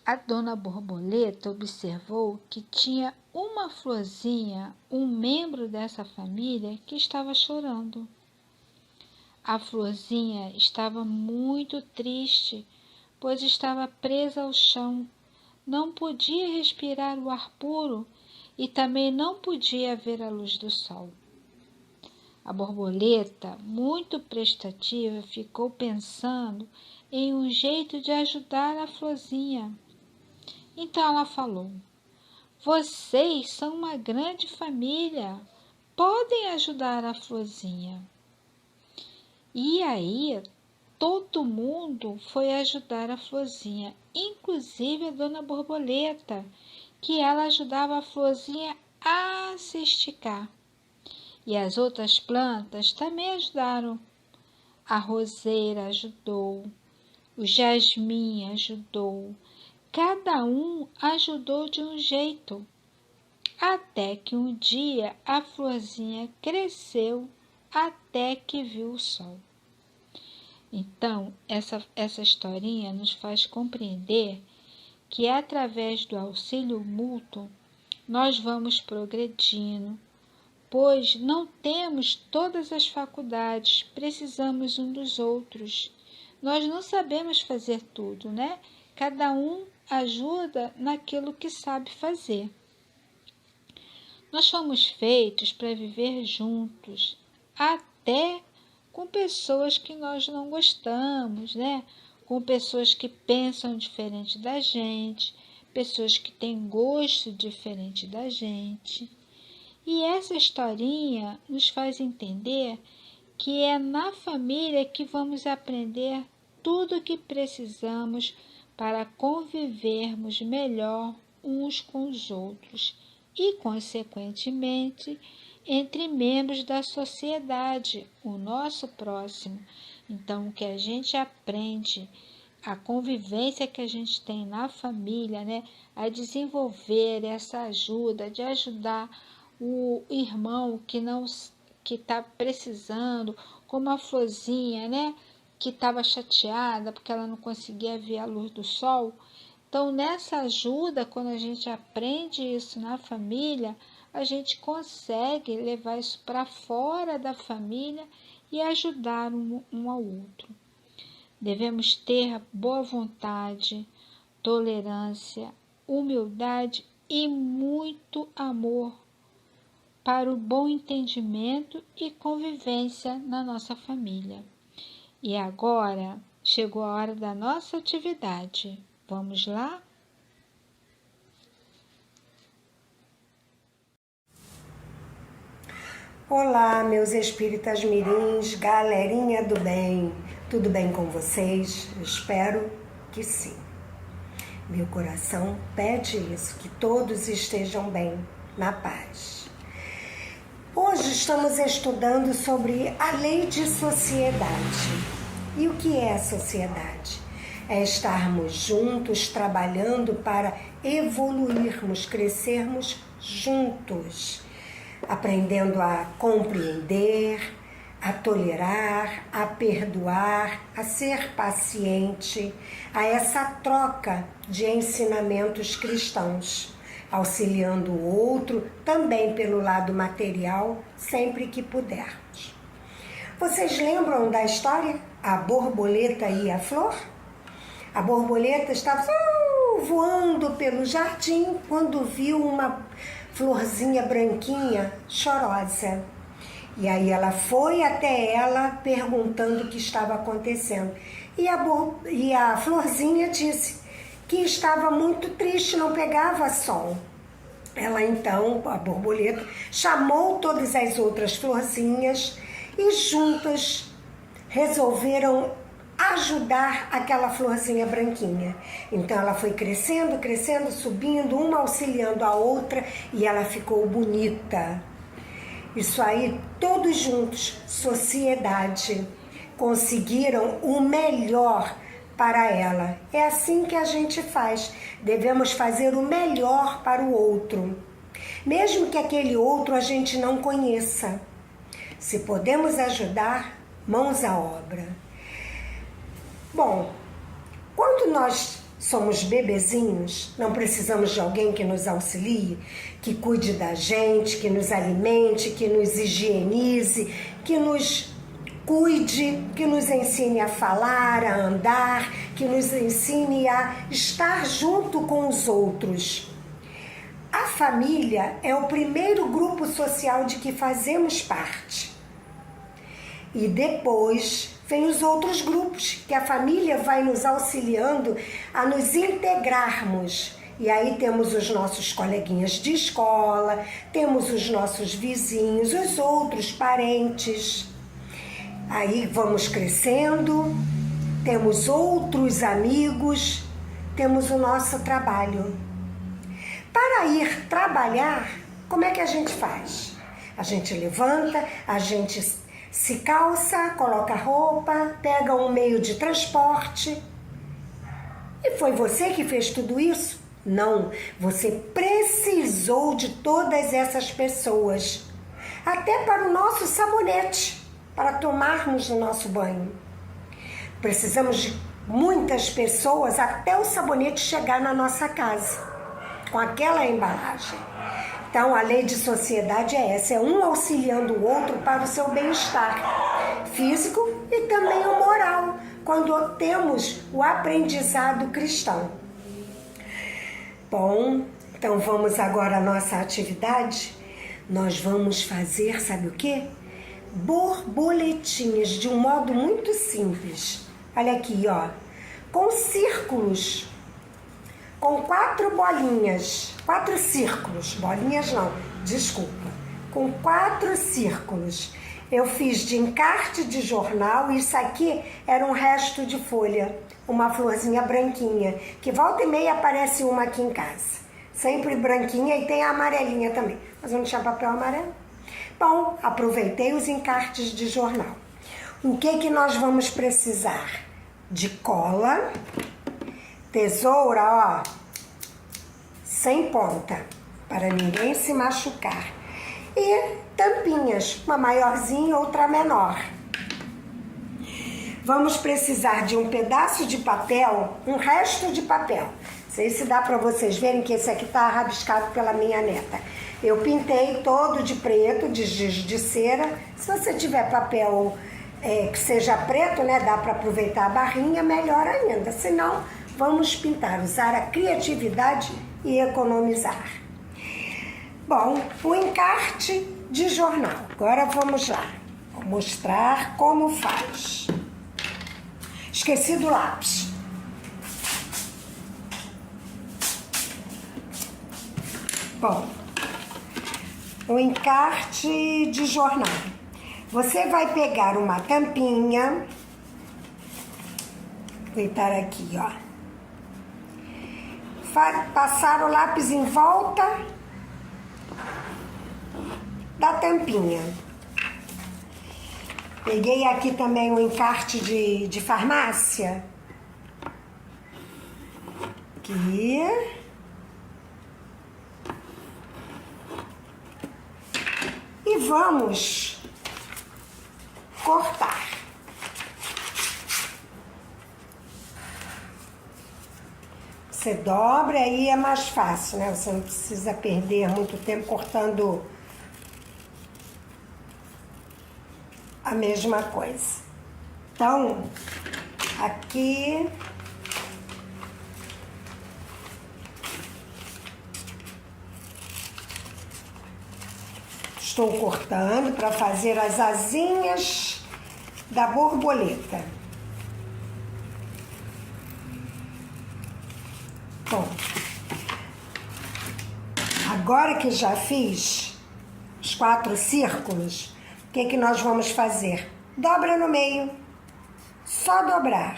a dona borboleta observou que tinha uma florzinha, um membro dessa família, que estava chorando. A florzinha estava muito triste, pois estava presa ao chão. Não podia respirar o ar puro e também não podia ver a luz do sol. A borboleta, muito prestativa, ficou pensando em um jeito de ajudar a florzinha. Então ela falou: Vocês são uma grande família, podem ajudar a florzinha. E aí todo mundo foi ajudar a florzinha, inclusive a dona borboleta, que ela ajudava a florzinha a se esticar. E as outras plantas também ajudaram. A roseira ajudou, o jasmim ajudou, cada um ajudou de um jeito. Até que um dia a florzinha cresceu até que viu o sol. Então, essa historinha nos faz compreender que através do auxílio mútuo nós vamos progredindo, pois não temos todas as faculdades, precisamos um dos outros. Nós não sabemos fazer tudo, né? Cada um ajuda naquilo que sabe fazer. Nós fomos feitos para viver juntos, até com pessoas que nós não gostamos, né? Com pessoas que pensam diferente da gente, pessoas que têm gosto diferente da gente. E essa historinha nos faz entender que é na família que vamos aprender tudo o que precisamos para convivermos melhor uns com os outros e, consequentemente, entre membros da sociedade, o nosso próximo. Então, o que a gente aprende, a convivência que a gente tem na família, né, a desenvolver essa ajuda, de ajudar o irmão que está precisando, como a Florzinha, né, que estava chateada porque ela não conseguia ver a luz do sol. Então, nessa ajuda, quando a gente aprende isso na família, a gente consegue levar isso para fora da família e ajudar um ao outro. Devemos ter boa vontade, tolerância, humildade e muito amor para o bom entendimento e convivência na nossa família. E agora chegou a hora da nossa atividade. Vamos lá? Olá, meus espíritas mirins, galerinha do bem. Tudo bem com vocês? Espero que sim. Meu coração pede isso, que todos estejam bem, na paz. Hoje estamos estudando sobre a lei de sociedade. E o que é a sociedade? É estarmos juntos, trabalhando para evoluirmos, crescermos juntos, aprendendo a compreender, a tolerar, a perdoar, a ser paciente, a essa troca de ensinamentos cristãos, auxiliando o outro também pelo lado material, sempre que pudermos. Vocês lembram da história? A borboleta e a flor? A borboleta estava voando pelo jardim quando viu uma florzinha branquinha, chorosa. E aí ela foi até ela perguntando o que estava acontecendo. E a florzinha disse que estava muito triste, não pegava sol. Ela então, a borboleta, chamou todas as outras florzinhas e juntas resolveram ajudar aquela florzinha branquinha. Então ela foi crescendo, crescendo, subindo, uma auxiliando a outra e ela ficou bonita. Isso aí, todos juntos, sociedade, conseguiram o melhor para ela. É assim que a gente faz. Devemos fazer o melhor para o outro, mesmo que aquele outro a gente não conheça. Se podemos ajudar, mãos à obra. Bom, quando nós somos bebezinhos, não precisamos de alguém que nos auxilie, que cuide da gente, que nos alimente, que nos higienize, que nos cuide, que nos ensine a falar, a andar, que nos ensine a estar junto com os outros. A família é o primeiro grupo social de que fazemos parte. E depois vem os outros grupos, que a família vai nos auxiliando a nos integrarmos. E aí temos os nossos coleguinhas de escola, temos os nossos vizinhos, os outros parentes. Aí vamos crescendo, temos outros amigos, temos o nosso trabalho. Para ir trabalhar, como é que a gente faz? A gente levanta, a gente se calça, coloca roupa, pega um meio de transporte. E foi você que fez tudo isso? Não, você precisou de todas essas pessoas. Até para o nosso sabonete, para tomarmos o nosso banho. Precisamos de muitas pessoas até o sabonete chegar na nossa casa, com aquela embalagem. Então, a lei de sociedade é essa, é um auxiliando o outro para o seu bem-estar físico e também o moral, quando temos o aprendizado cristão. Bom, então vamos agora à nossa atividade. Nós vamos fazer, sabe o quê? Borboletinhas de um modo muito simples. Olha aqui, ó. Com círculos. Com 4 bolinhas. 4 círculos. Bolinhas não, desculpa. Com 4 círculos. Eu fiz de encarte de jornal e isso aqui era um resto de folha. Uma florzinha branquinha. Que volta e meia aparece uma aqui em casa. Sempre branquinha e tem a amarelinha também. Mas eu não tinha papel amarelo. Bom, aproveitei os encartes de jornal. O que nós vamos precisar? De cola, tesoura, ó, sem ponta, para ninguém se machucar. E tampinhas, uma maiorzinha e outra menor. Vamos precisar de um pedaço de papel, um resto de papel. Não sei se dá para vocês verem que esse aqui está rabiscado pela minha neta. Eu pintei todo de preto, de giz de cera. Se você tiver papel que seja preto, né, dá para aproveitar a barrinha, melhor ainda. Se não, vamos pintar, usar a criatividade e economizar. Bom, o encarte de jornal. Agora vamos lá. Vou mostrar como faz. Esqueci do lápis. Bom, o encarte de jornal. Você vai pegar uma tampinha, vou botar aqui, ó. Passar o lápis em volta da tampinha. Peguei aqui também um encarte de farmácia. Aqui. E vamos cortar. Você dobra e aí é mais fácil, né? Você não precisa perder muito tempo cortando a mesma coisa. Então, aqui estou cortando para fazer as asinhas da borboleta. Bom, agora que já fiz os 4 círculos, o que nós vamos fazer? Dobra no meio, só dobrar.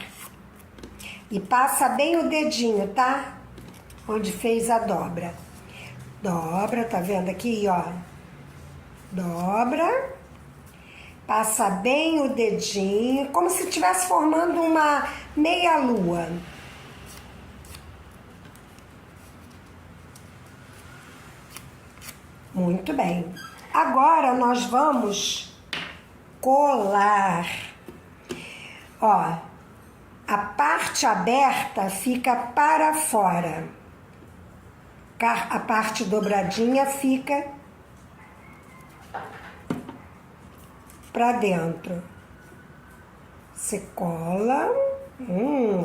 E passa bem o dedinho, tá? Onde fez a dobra. Dobra, tá vendo aqui, ó? Dobra, passa bem o dedinho, como se estivesse formando uma meia-lua. Muito bem. Agora nós vamos colar. Ó, a parte aberta fica para fora. A parte dobradinha fica para dentro. Você cola.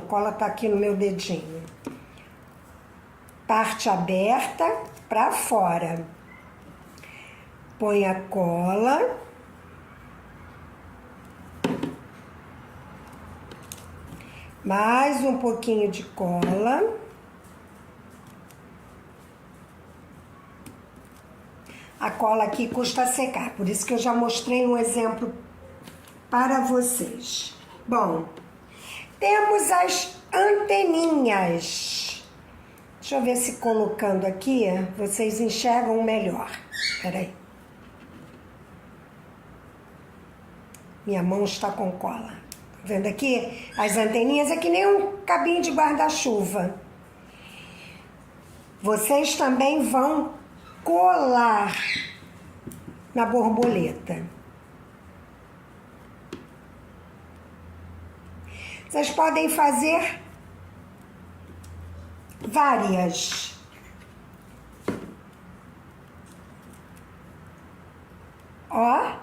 Cola tá aqui no meu dedinho. Parte aberta para fora. Põe a cola. Mais um pouquinho de cola. A cola aqui custa secar, por isso que eu já mostrei um exemplo para vocês. Bom, temos as anteninhas. Deixa eu ver se colocando aqui vocês enxergam melhor. Espera aí. Minha mão está com cola. Tá vendo aqui? As anteninhas é que nem um cabinho de guarda-chuva. Vocês também vão colar na borboleta. Vocês podem fazer várias. Ó,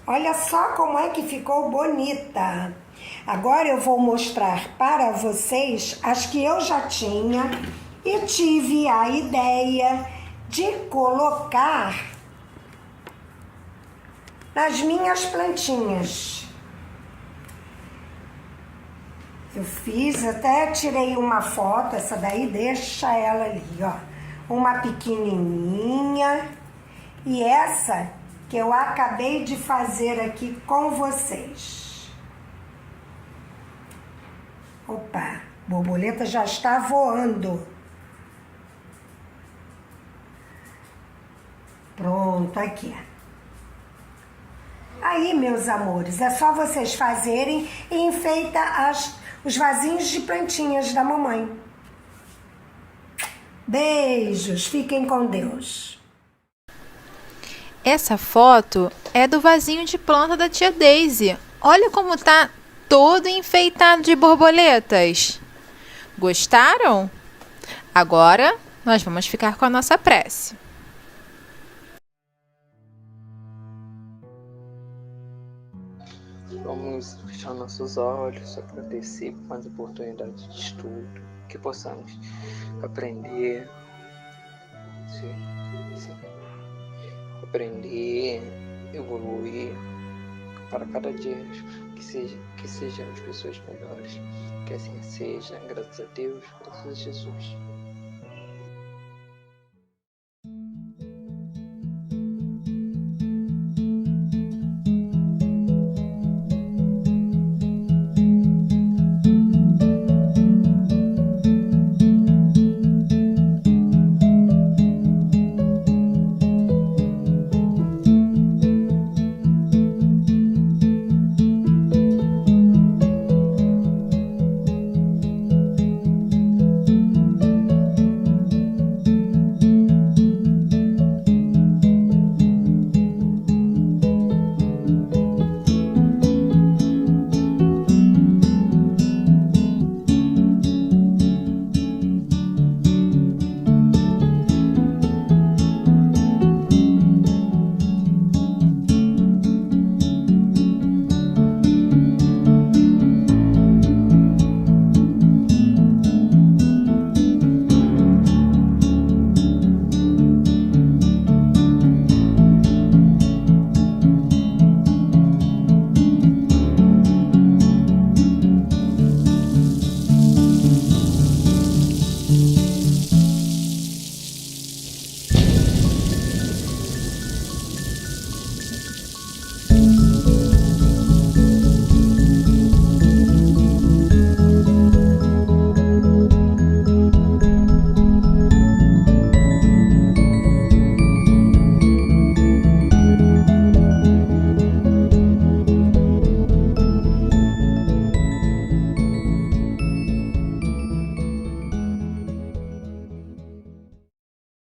olha só como é que ficou bonita. Agora eu vou mostrar para vocês as que eu já tinha e tive a ideia de colocar nas minhas plantinhas. Eu fiz, até tirei uma foto, essa daí deixa ela ali, ó. Uma pequenininha e essa que eu acabei de fazer aqui com vocês. Opa, a borboleta já está voando. Pronto, aqui. Aí, meus amores, é só vocês fazerem e enfeita os vasinhos de plantinhas da mamãe. Beijos, fiquem com Deus. Essa foto é do vasinho de planta da tia Daisy. Olha como tá todo enfeitado de borboletas. Gostaram? Agora nós vamos ficar com a nossa prece. Vamos fechar nossos olhos, agradecer por mais oportunidades de estudo, que possamos aprender, aprender, evoluir, para cada dia que sejamos pessoas melhores. Que assim seja, graças a Deus, graças a Jesus.